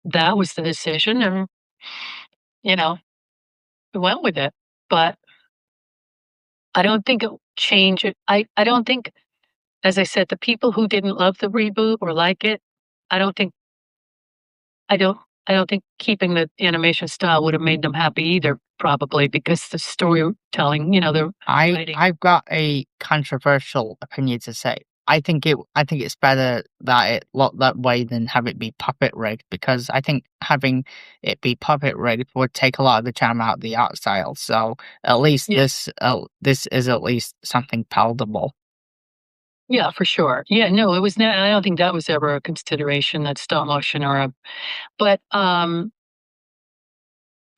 that was the decision, and you know, we went with it. But I don't think it changed it. I don't think, as I said, the people who didn't love the reboot or like it, I don't think I don't I don't think keeping the animation style would have made them happy either, probably because the storytelling, the writing. I've got a controversial opinion to say. I think it's better that it looked that way than have it be puppet rigged, because I think having it be puppet rigged would take a lot of the charm out of the art style. So at least Yeah, this is at least something palatable. yeah, for sure. Yeah, no, it was not. I don't think that was ever a consideration, that stop motion or a. But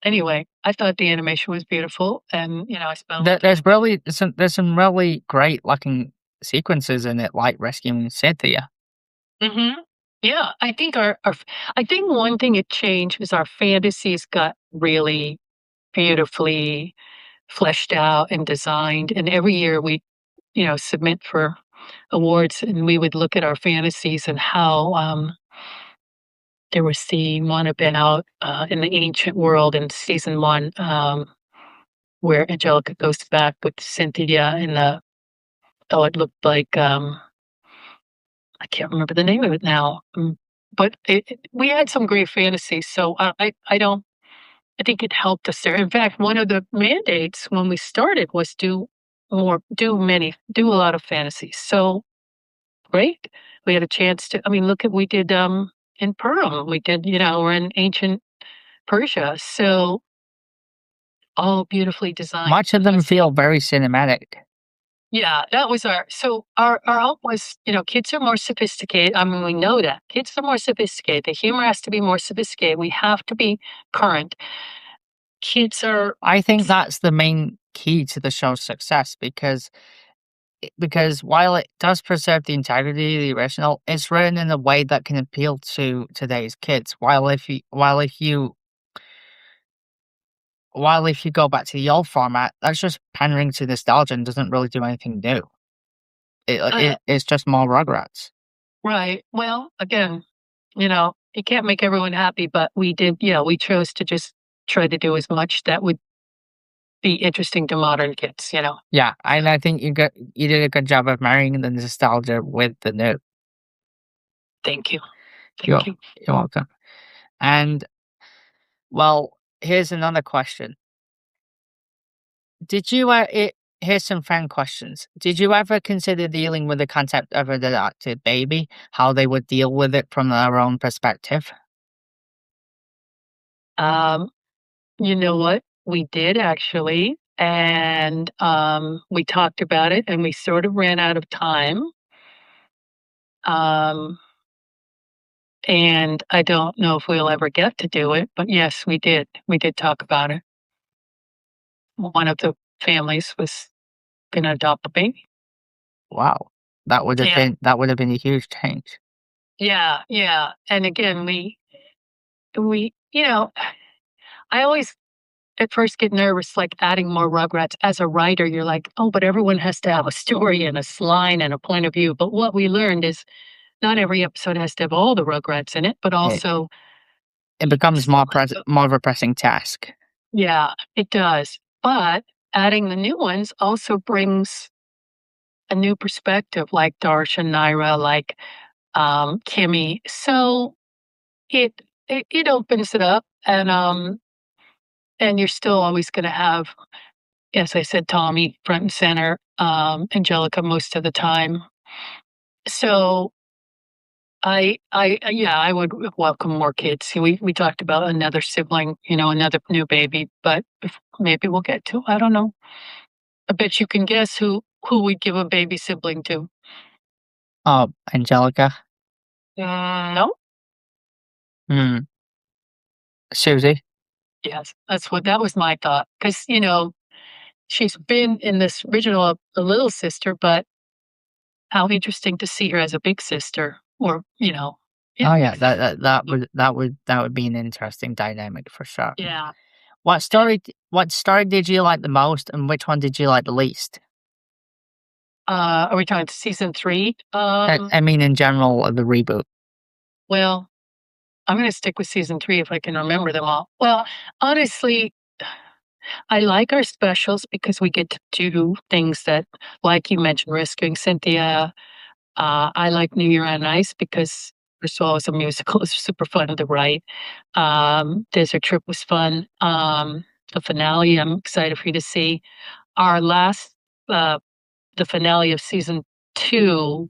anyway, I thought the animation was beautiful, and I spent a lot of time. There's some really great looking sequences in it, like rescuing Cynthia. Hmm. Yeah, I think I think one thing it changed is our fantasies got really beautifully fleshed out and designed. And every year we, submit for awards, and we would look at our fantasies and how there was the one about in the ancient world in season one, where Angelica goes back with Cynthia in the it looked like I can't remember the name of it now. But we had some great fantasies, so I don't. I think it helped us there. In fact, one of the mandates when we started was do a lot of fantasies. So great, we had a chance to. I mean, look at we did in Perm. We did we're in ancient Persia, so all beautifully designed. Much of them feel very cinematic. Yeah, that was our hope was, kids are more sophisticated. I mean, we know that. Kids are more sophisticated. The humor has to be more sophisticated. We have to be current. Kids are I think that's the main key to the show's success, because while it does preserve the integrity of the original, it's written in a way that can appeal to today's kids. While if you go back to the old format, that's just pandering to nostalgia and doesn't really do anything new. It's just more Rugrats. right. Well, again, you can't make everyone happy, but we did, we chose to just try to do as much that would be interesting to modern kids. Yeah, and So I think you did a good job of marrying the nostalgia with the new. thank you. You're Thank you. you're welcome. And well, here's another question. Did you here's some fan questions. Did you ever consider dealing with the concept of an adopted baby? How they would deal with it from their own perspective? Um, you know what? We did actually. And we talked about it and we sort of ran out of time. Um, and I don't know if we'll ever get to do it, but yes, we did. We did talk about it. One of the families was going to adopt a baby. Wow. Yeah. That would have been a huge change. Yeah. Yeah. And again, we you know, I always at first get nervous, like adding more Rugrats. As a writer, you're like, oh, but everyone has to have a story and a line and a point of view. But what we learned is not every episode has to have all the Rugrats in it, but It also it you can becomes still have more of a pressing task. yeah, it does. But adding the new ones also brings a new perspective, like Darsh and Naira, like Kimmy. So it, it opens it up, and you're still always going to have, as I said, Tommy front and center, Angelica most of the time. So yeah, I would welcome more kids. We talked about another sibling, another new baby, but maybe we'll get to. I don't know. I bet you can guess who we'd give a baby sibling to. Oh, Angelica. No. Hmm. Susie. Yes, that was my thought. Because she's been in this original a little sister, but how interesting to see her as a big sister, or yeah, Oh big yeah, sister. that would be an interesting dynamic for sure. Yeah. What story did you like the most, and which one did you like the least? Are we talking season 3? I mean, in general, the reboot. Well, I'm going to stick with season 3 if I can remember them all. Well, honestly, I like our specials because we get to do things that, like you mentioned, rescuing Cynthia. I like New Year on Ice because, first of all, it's a musical. It's super fun to write. Desert Trip was fun. The finale, I'm excited for you to see. Our last, uh, the finale of season 2,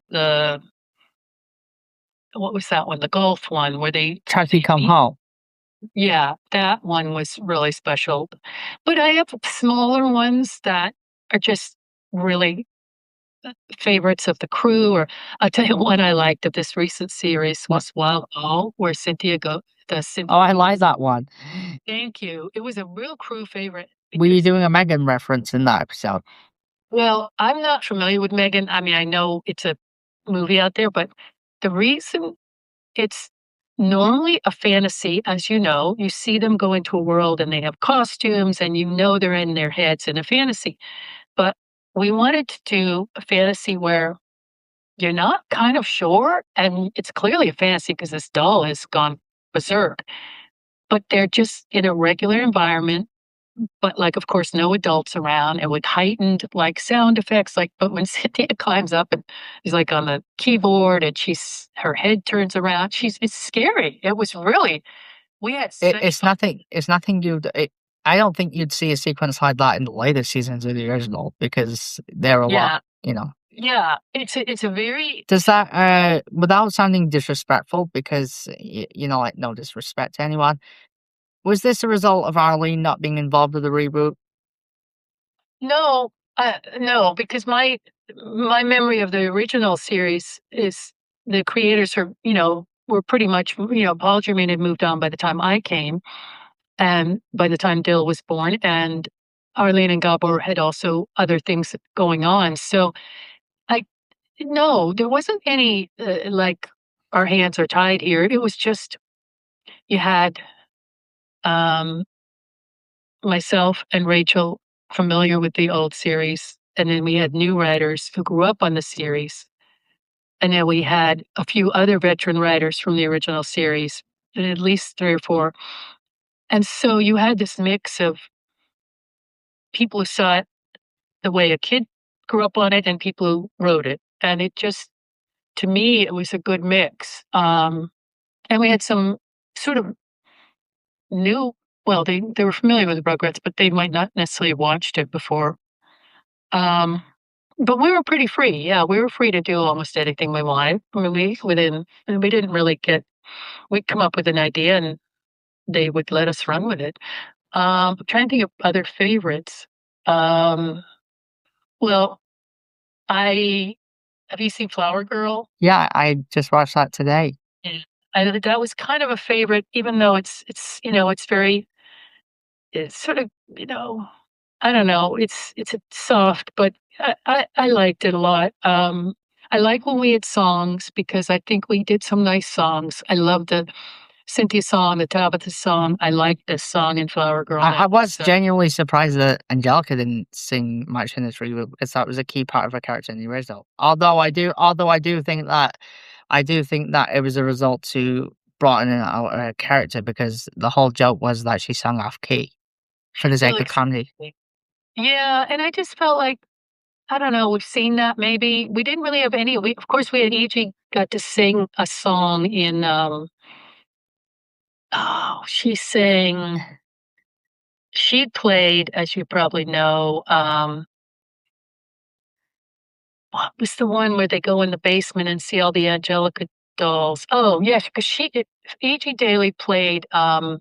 what was that one? The golf one where Chucky they Come meet. Home. Yeah, that one was really special. But I have smaller ones that are just really favorites of the crew. Or I'll tell you one I liked of this recent series What? was Wild Ball, where Cynthia does Oh, Cynthia. I like that one. Thank you. It was a real crew favorite Were you because, doing a Megan reference in that episode? well, I'm not familiar with Megan. I mean, I know it's a movie out there, but the reason it's normally a fantasy, as you see them go into a world and they have costumes and they're in their heads in a fantasy. But we wanted to do a fantasy where you're not kind of sure, and it's clearly a fantasy because this doll has gone berserk, but they're just in a regular environment, but, like, of course, no adults around, and with heightened, like, sound effects, like, but when Cynthia climbs up and is, like, on the keyboard and her head turns around, it's scary. It was really we had such It's fun. nothing. It's nothing I don't think you'd see a sequence like that in the later seasons of the original because they're a lot. Yeah, You know. yeah, it's a very Does that without sounding disrespectful, because like no disrespect to anyone, was this a result of Arlene not being involved with the reboot? no, because my memory of the original series is the creators were pretty much, Paul Germain had moved on by the time I came, and by the time Dill was born, and Arlene and Gabor had also other things going on. So I no, there wasn't any like our hands are tied here. It was just you had um, myself and Rachel familiar with the old series, and then we had new writers who grew up on the series, and then we had a few other veteran writers from the original series, at least 3 or 4. And so you had this mix of people who saw it the way a kid grew up on it and people who wrote it. And it just, to me, it was a good mix. And we had some sort of new, well, they were familiar with the Rugrats, but they might not necessarily have watched it before. Um, but we were pretty free. Yeah, we were free to do almost anything we wanted. I mean, we didn't really we'd come up with an idea and they would let us run with it. I'm trying to think of other favorites. Um, well, I have you seen Flower Girl? Yeah, I just watched that today. Yeah. That was kind of a favorite, even though it's very, it's sort of, I don't know, it's a soft, but I liked it a lot. I like when we had songs because I think we did some nice songs. I love the Cynthia song, the Tabitha song. I like this song in Flower Girl. I That was was genuinely surprised that Angelica didn't sing much in this reboot because that was a key part of her character in the original. Although I do think that it was a result to broadening out her character because the whole joke was that she sang off key for the well, sake of comedy. yeah, and I just felt like I don't know. We've seen that maybe we didn't really have any. We of course we had EG got to sing a song in. Oh, she sang. She played, as you probably know. What was the one where they go in the basement and see all the Angelica dolls? Oh, yes, because E.G. Daly played, Begley's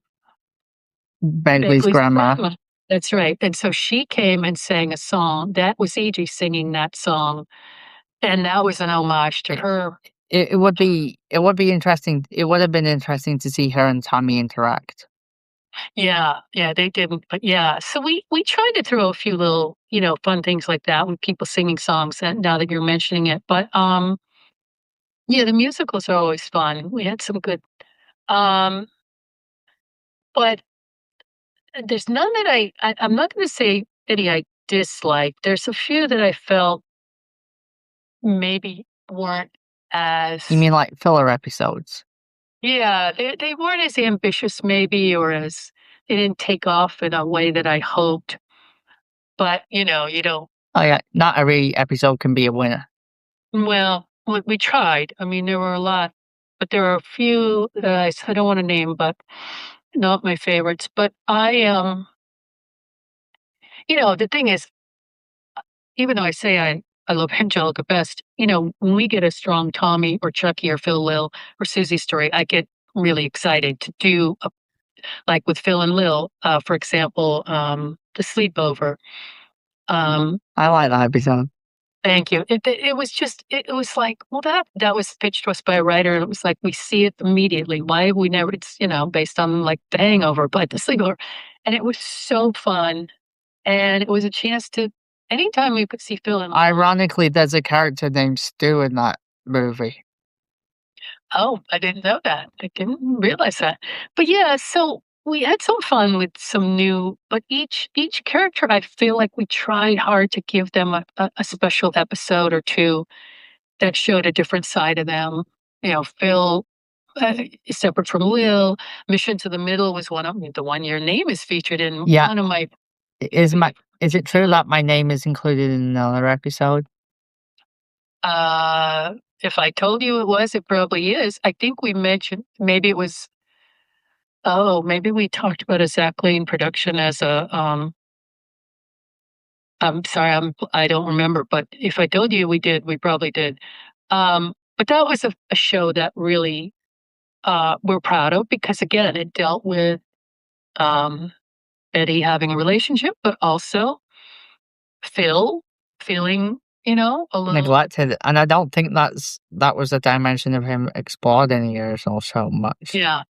Begley's grandma. grandma. That's right, and so she came and sang a song. That was E.G. singing that song, and that was an homage to It, her. it would be interesting. It would have been interesting to see her and Tommy interact. Yeah, yeah, they didn't, but yeah, so we tried to throw a few little, fun things like that with people singing songs, and now that you're mentioning it, but, yeah, the musicals are always fun. We had some good, um, but there's none that I'm not gonna say any I disliked. There's a few that I felt maybe weren't You as mean like filler episodes? yeah, they weren't as ambitious maybe or as they didn't take off in a way that I hoped, but, you don't Oh yeah, not every episode can be a winner. well, we tried. I mean, there were a lot, but there are a few that I don't wanna name, but not my favorites, but the thing is even though I say I love Angelica best, when we get a strong Tommy or Chucky or Phil Lil or Susie story, I get really excited to do like with Phil and Lil, for example, the sleepover. Um, I like that episode. thank you. It was just it was like well that was pitched to us by a writer and it was like we see it immediately. Why have we never? It's based on like The Hangover, but the sleepover, and it was so fun, and it was a chance to anytime we could see Phil and Lil. Ironically, there's a character named Stu in that movie. Oh, I didn't know that. I didn't realize that. But yeah, so we had some fun with some new, but each character, I feel like we tried hard to give them a special episode or two that showed a different side of them. Phil, is separate from Lil. Mission to the Middle was the one your name is featured in Yeah, one of my is it true that my name is included in another episode? uh if I told you it was, it probably is. I think we mentioned maybe it was oh, maybe we talked about a Zach Lane production as I'm sorry, I don't remember, but if I told you we did, we probably did. But that was a show that really, we're proud of because again, it dealt with, um, Eddie having a relationship, but also Phil feeling, a little Neglected, and I don't think that was a dimension of him explored in the original so much. yeah.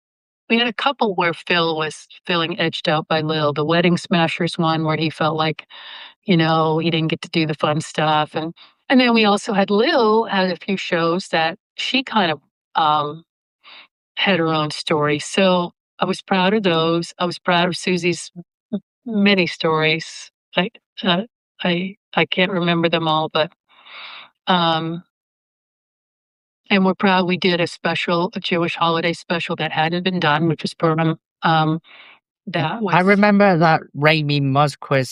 We had a couple where Phil was feeling edged out by Lil. The Wedding Smashers one where he felt like he didn't get to do the fun stuff, and then we also had Lil had a few shows that she kind of, had her own story, so I was proud of those. I was proud of Susie's many stories. Uh, I can't remember them all, but, um and we're proud we did a Jewish holiday special that hadn't been done, which was Purim. That I was remember that Raimi Musquiz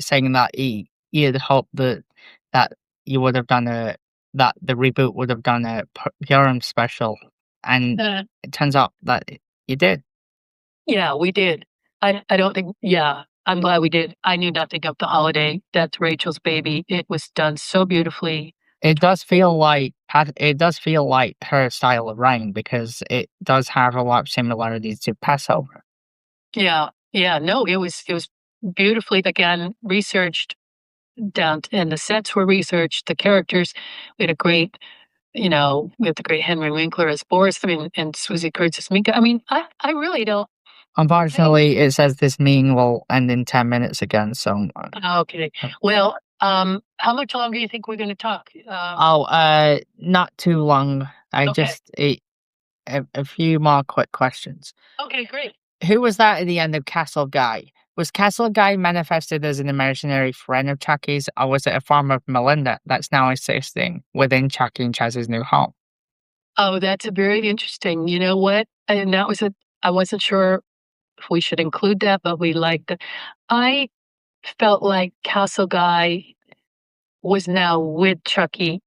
saying that he had hoped that you would have done a that the reboot would have done a Purim special, and uh it turns out that you did. Yeah, we did. I don't think yeah, I'm glad we did. I knew nothing of the holiday. That's Rachel's baby. It was done so beautifully. It does feel like her style of writing because it does have a lot of similarities to Passover. Yeah, yeah, no, it was beautifully, again, researched down t and the sets were researched, the characters. We had a great we had the great Henry Winkler as Boris, I mean, and Susie Kurtz as Minka. I mean, I really don't I Unfortunately, it says this meeting will end in 10 minutes again, so okay. Well, how much longer do you think we're gonna talk? not too long. I Okay. just it a few more quick questions. Okay, great. Who was that at the end of Castle Guy? Was Castle Guy manifested as an imaginary friend of Chucky's, or was it a form of Melinda that's now existing within Chucky and Chaz's new home? Oh, that's a very interesting. You know what? And that was a I wasn't sure if we should include that, but we liked it. I felt like Castle Guy was now with Chucky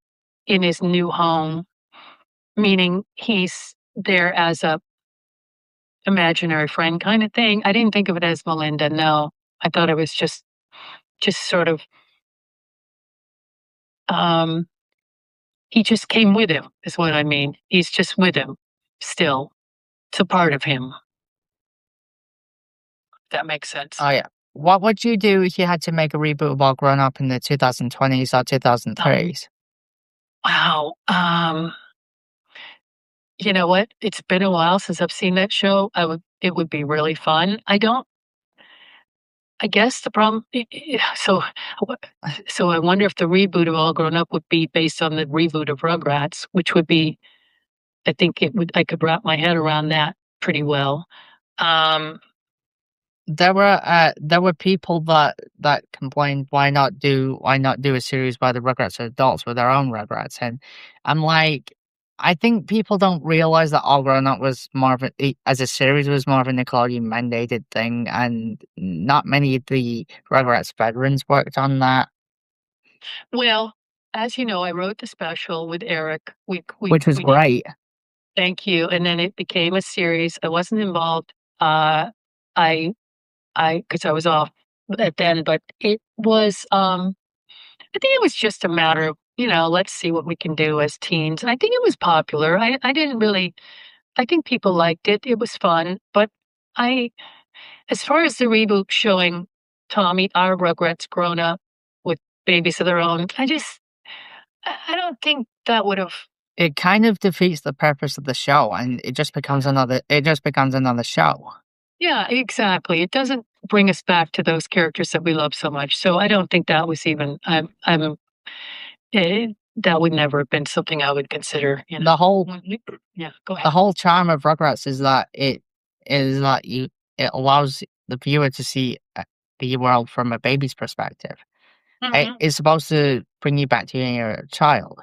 in his new home, meaning he's there as a imaginary friend kind of thing. I didn't think of it as Melinda, no. I thought it was just sort of, um, he just came with him, is what I mean. He's just with him still. It's a part of him, if that makes sense. Oh yeah. What would you do if you had to make a reboot of All Grown Up in the 2020s or Oh, 2030s? wow. You know what? It's been a while since I've seen that show. It would be really fun. I guess the problem wha so I wonder if the reboot of All Grown Up would be based on the reboot of Rugrats, which would be I think it would I could wrap my head around that pretty well. Um, There were people that complained why not do a series by the Rugrats adults with their own Rugrats, and I'm like, I think people don't realize that All Grown Up was more of as a series was more of a Nickelodeon mandated thing, and not many of the Rugrats veterans worked on that, well, as you know, I wrote the special with Eric. which was We did great. thank you, and then it became a series. I wasn't involved. I because I was off at then, but it was, I think it was just a matter of, let's see what we can do as teens. I think it was popular. I didn't really I think people liked it. It was fun, but I as far as the reboot showing Tommy, our Rugrats grown up with babies of their own, I don't think that would have It kind of defeats the purpose of the show, and it just becomes another show. yeah, exactly. It doesn't bring us back to those characters that we love so much. So I don't think that was even that would never have been something I would consider, The whole Yeah, go the ahead. whole charm of Rugrats is that it allows the viewer to see the world from a baby's perspective. Mhm. It's supposed to bring you back to when you're a child.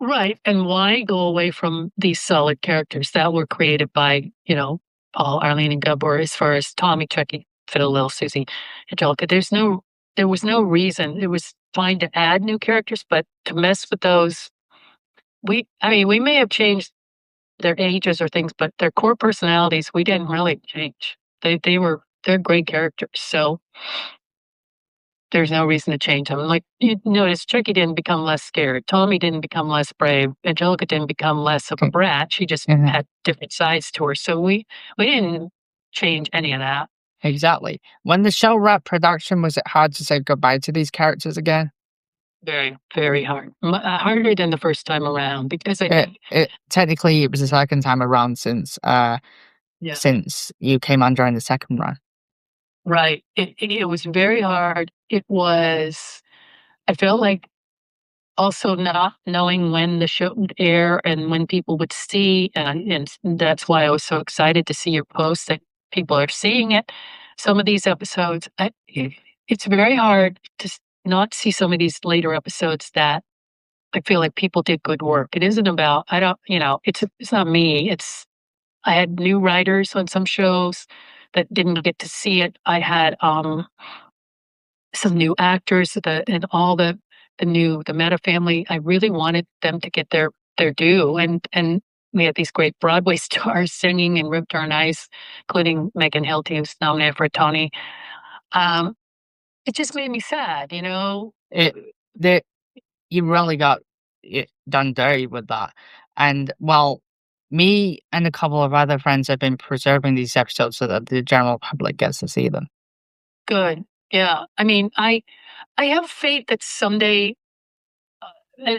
Right, and why go away from these solid characters that were created by, Paul, Arlene, and Gabor as far as Tommy, Chucky, Fiddle, Lil Susie, Angelica. There was no reason. It was fine to add new characters, but to mess with those, I mean, we may have changed their ages or things, but their core personalities, we didn't really change. They're great characters, so there's no reason to change them. Like, you notice Chucky didn't become less scared, Tommy didn't become less brave, Angelica didn't become less of a Mm, brat, she just mhm, had different sides to her, so we didn't change any of that. exactly. When the show wrapped production, was it hard to say goodbye to these characters again? Very, very hard. Harder than the first time around because I think It technically it was the second time around yeah, since you came on during the second run. right. It was very hard. It was I felt like also not knowing when the show would air and when people would see, and that's why I was so excited to see your post that people are seeing it. Some of these episodes, it's very hard to not see some of these later episodes that I feel like people did good work. It isn't about I don't it's not me. It's I had new writers on some shows that didn't get to see it. I had some new actors, and all the Mehta family. I really wanted them to get their due, and we had these great Broadway stars singing and Rip Torn Ice, including Megan Hilty, who's nominated for a Tony. Um, it just made me sad, you know. It the You really got it done dirty with that. And well, me and a couple of other friends have been preserving these episodes so that the general public gets to see them. Good, yeah. I mean, I have faith that someday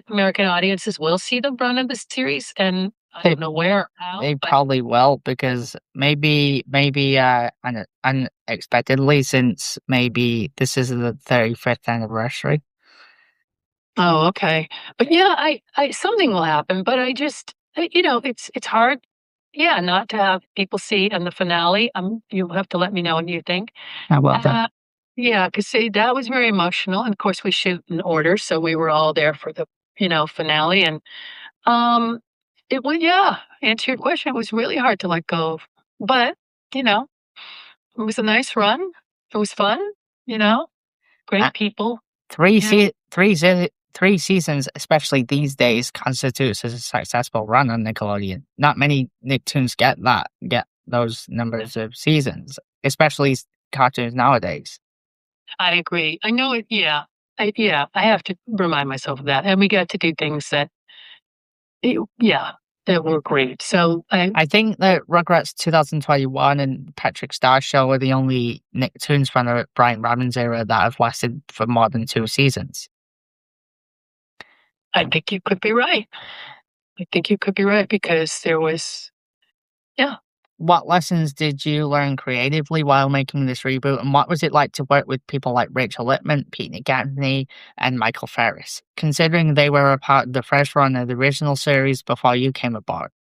American audiences will see the run of the series, and I They don't know where, how, they but probably will because maybe unexpectedly since maybe this is the 35th anniversary. oh, okay. But yeah, I something will happen, but I just It's hard, yeah, not to have people see in the finale. You'll have to let me know what you think. I will. Yeah, because see, that was very emotional, and of course, we shoot in order, so we were all there for the finale, and um, it was yeah. Answer your question, it was really hard to let go of, but you know, it was a nice run. It was fun. You know, Uh, great people. three Yeah, se- three se- 3 seasons, especially these days, constitutes as a successful run on Nickelodeon. Not many Nicktoons get those numbers of seasons, especially cartoons nowadays. I agree. I know it. Yeah, I have to remind myself of that, and we got to do things yeah, that were great. So I think that Rugrats 2021 and Patrick Star Show are the only Nicktoons from the Brian Robbins era that have lasted for more than 2 seasons. I think you could be right. I think you could be right because there was, yeah. What lessons did you learn creatively while making this reboot, and what was it like to work with people like Rachel Lippman, Pete Gaffney, and Michael Ferris, considering they were a part of the first run of the original series before you came aboard?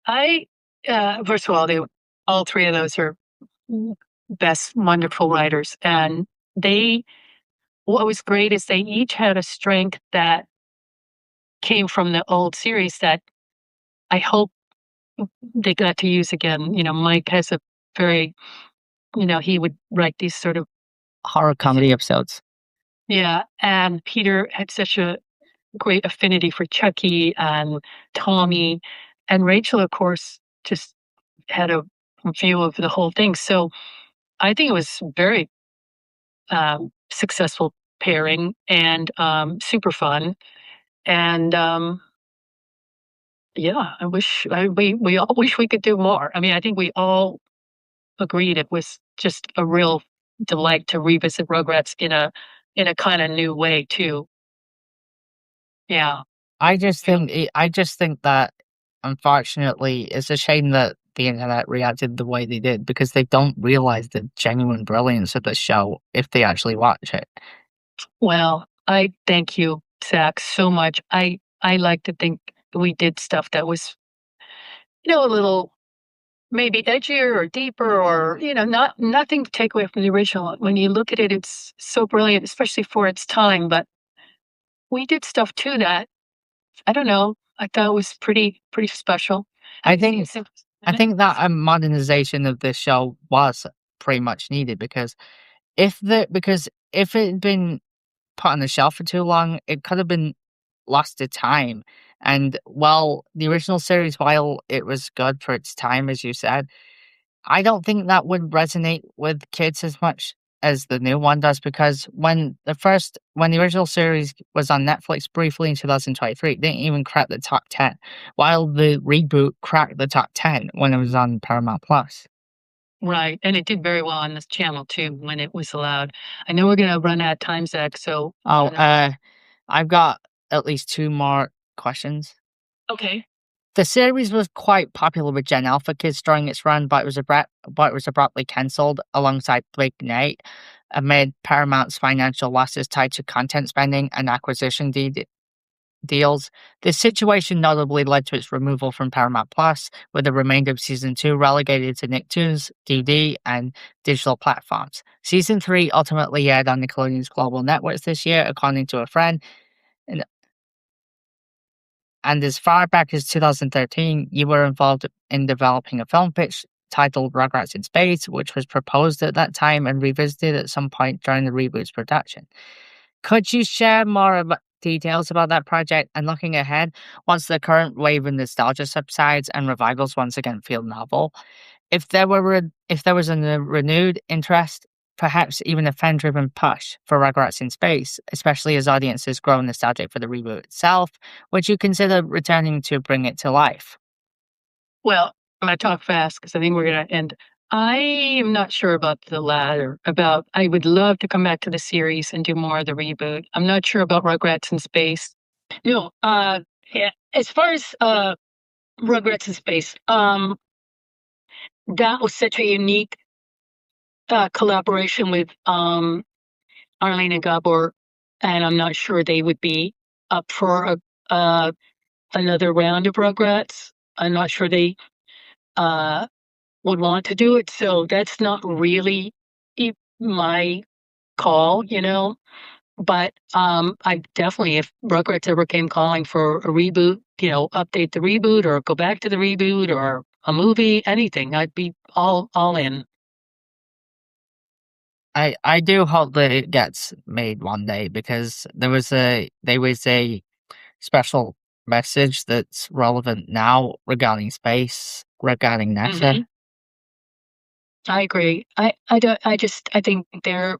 I First of all, they all three of those are best, wonderful writers, and they. What was great is they each had a strength that came from the old series that I hope they got to use again. Mike has a very, he would write these sort of Horror comedy episodes. yeah, and Peter had such a great affinity for Chucky and Tommy, and Rachel, of course, just had a view of the whole thing. So I think it was very successful pairing and super fun. And yeah, we all wish we could do more. I mean, I think we all agreed it was just a real delight to revisit Rugrats in a kind of new way too. Yeah. I just think that, unfortunately, it's a shame that the internet reacted the way they did because they don't realize the genuine brilliance of the show if they actually watch it. Well, I thank you, Zach, so much. I like to think we did stuff that was, a little maybe edgier or deeper or, nothing to take away from the original. When you look at it, it's so brilliant, especially for its time. But we did stuff too that I don't know. I thought was pretty special. I Have you seen think I think that a modernization of this show was pretty much needed because if it had been put on the shelf for too long, it could have been lost to time. And while the original series, while it was good for its time, as you said, I don't think that would resonate with kids as much as the new one does because when the original series was on Netflix briefly in 2023, it didn't even crack the top 10, while the reboot cracked the top 10 when it was on Paramount Plus. Right, and it did very well on this channel too when it was allowed. I know we're gonna run out of time, Zach. So Oh, I don't. I've got at least two more questions. Okay. The series was quite popular with Gen Alpha kids during its run, but it was abruptly cancelled alongside Big Nate amid Paramount's financial losses tied to content spending and acquisition deals. This situation notably led to its removal from Paramount Plus, with the remainder of season 2 relegated to Nicktoons, DVD, and digital platforms. Season 3 ultimately aired on Nickelodeon's global networks this year, according to a friend. And And as far back as 2013, you were involved in developing a film pitch titled Rugrats in Space, which was proposed at that time and revisited at some point during the reboot's production. Could you share more about details about that project and looking ahead, once the current wave of nostalgia subsides and revivals once again feel novel? If there was a renewed interest, perhaps even a fan-driven push for Rugrats in Space, especially as audiences grow nostalgic for the reboot itself, would you consider returning to bring it to life? Well, I'm gonna talk fast because I think we're gonna end. I am not sure about the latter. About I would love to come back to the series and do more of the reboot. I'm not sure about Rugrats in Space. No, yeah, as far as Rugrats in Space, that was such a unique collaboration with Arlene and Gabor, and I'm not sure they would be up for a another round of Rugrats. I'm not sure they uh, would want to do it, so that's not really my call, you know. But I definitely, if Rugrats ever came calling for a reboot, you know, update the reboot or go back to the reboot or a movie, anything, I'd be all in. I do hope that it gets made one day because there was a special message that's relevant now regarding space, regarding NASA. Hmm. I agree. I don't. I think they're.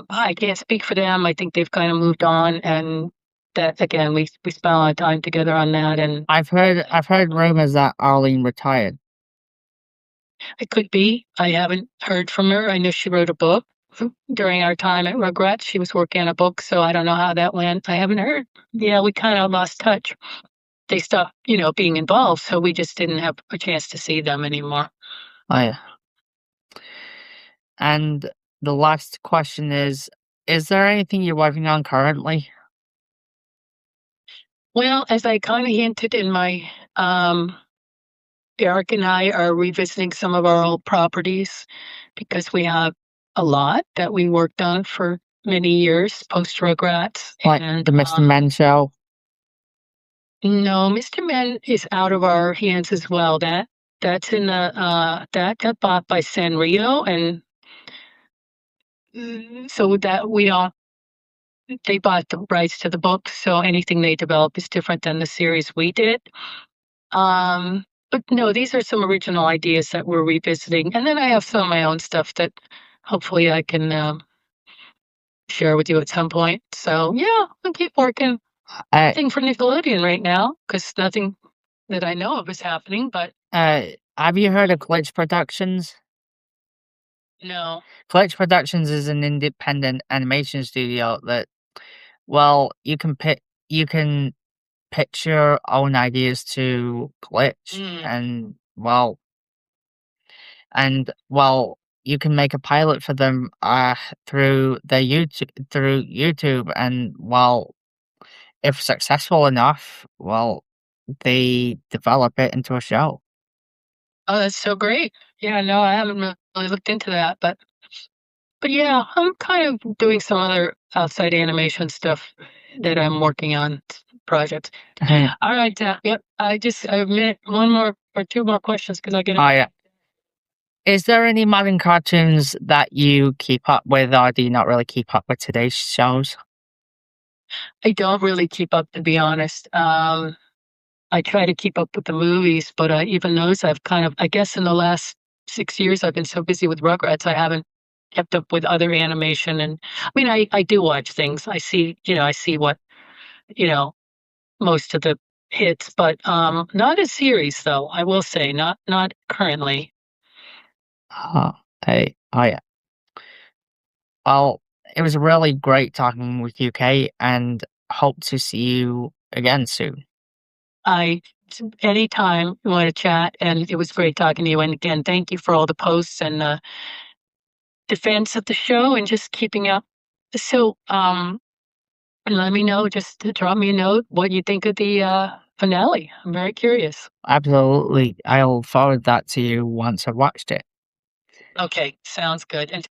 I can't speak for them. I think they've kind of moved on, and that again, we spent a lot of time together on that, and I've heard rumors that Arlene retired. it could be. I haven't heard from her. I know she wrote a book during our time at Rugrats. She was working on a book, so I don't know how that went. I haven't heard. Yeah, we kind of lost touch. They stopped, you know, being involved, so we just didn't have a chance to see them anymore. Oh yeah. And the last question is there anything you're working on currently? Well, as I kind of hinted in my Eric and I are revisiting some of our old properties because we have a lot that we worked on for many years post Rugrats. Like And the Mr. Men show? no, Mr. Men is out of our hands as well. That's in the that got bought by Sanrio, and so that we don't. They bought the rights to the book, so anything they develop is different than the series we did. But no, these are some original ideas that we're revisiting, and then I have some of my own stuff that hopefully I can share with you at some point. So yeah, I'll keep working. Uh, Nothing for Nickelodeon right now because nothing that I know of is happening. But have you heard of Glitch Productions? no, Glitch Productions is an independent animation studio that, well, you can pitch your own ideas to Glitch, mm. and you can make a pilot for them through YouTube, and if successful enough, they develop it into a show. Oh, that's so great. Yeah, no, I haven't really looked into that, but yeah, I'm kind of doing some other outside animation stuff that I'm working on projects. Mhm. All right, yep. I have one more or two more questions because I get. Oh yeah. Is there any modern cartoons that you keep up with, or do you not really keep up with today's shows? I don't really keep up, to be honest. I try to keep up with the movies, but even those I've kind of, I guess in the last 6 years, I've been so busy with Rugrats, I haven't kept up with other animation. And I mean, I do watch things. I see, you know, I see what, you know, most of the hits, but not a series though. I will say, not currently. Oh, yeah. Well, it was really great talking with you, Kate, and hope to see you again soon. I Anytime you want to chat, and it was great talking to you. And again, thank you for all the posts and defense of the show and just keeping up. So, and let me know, just to drop me a note, what you think of the finale. I'm very curious. Absolutely. I'll forward that to you once I've watched it. Okay, sounds good. And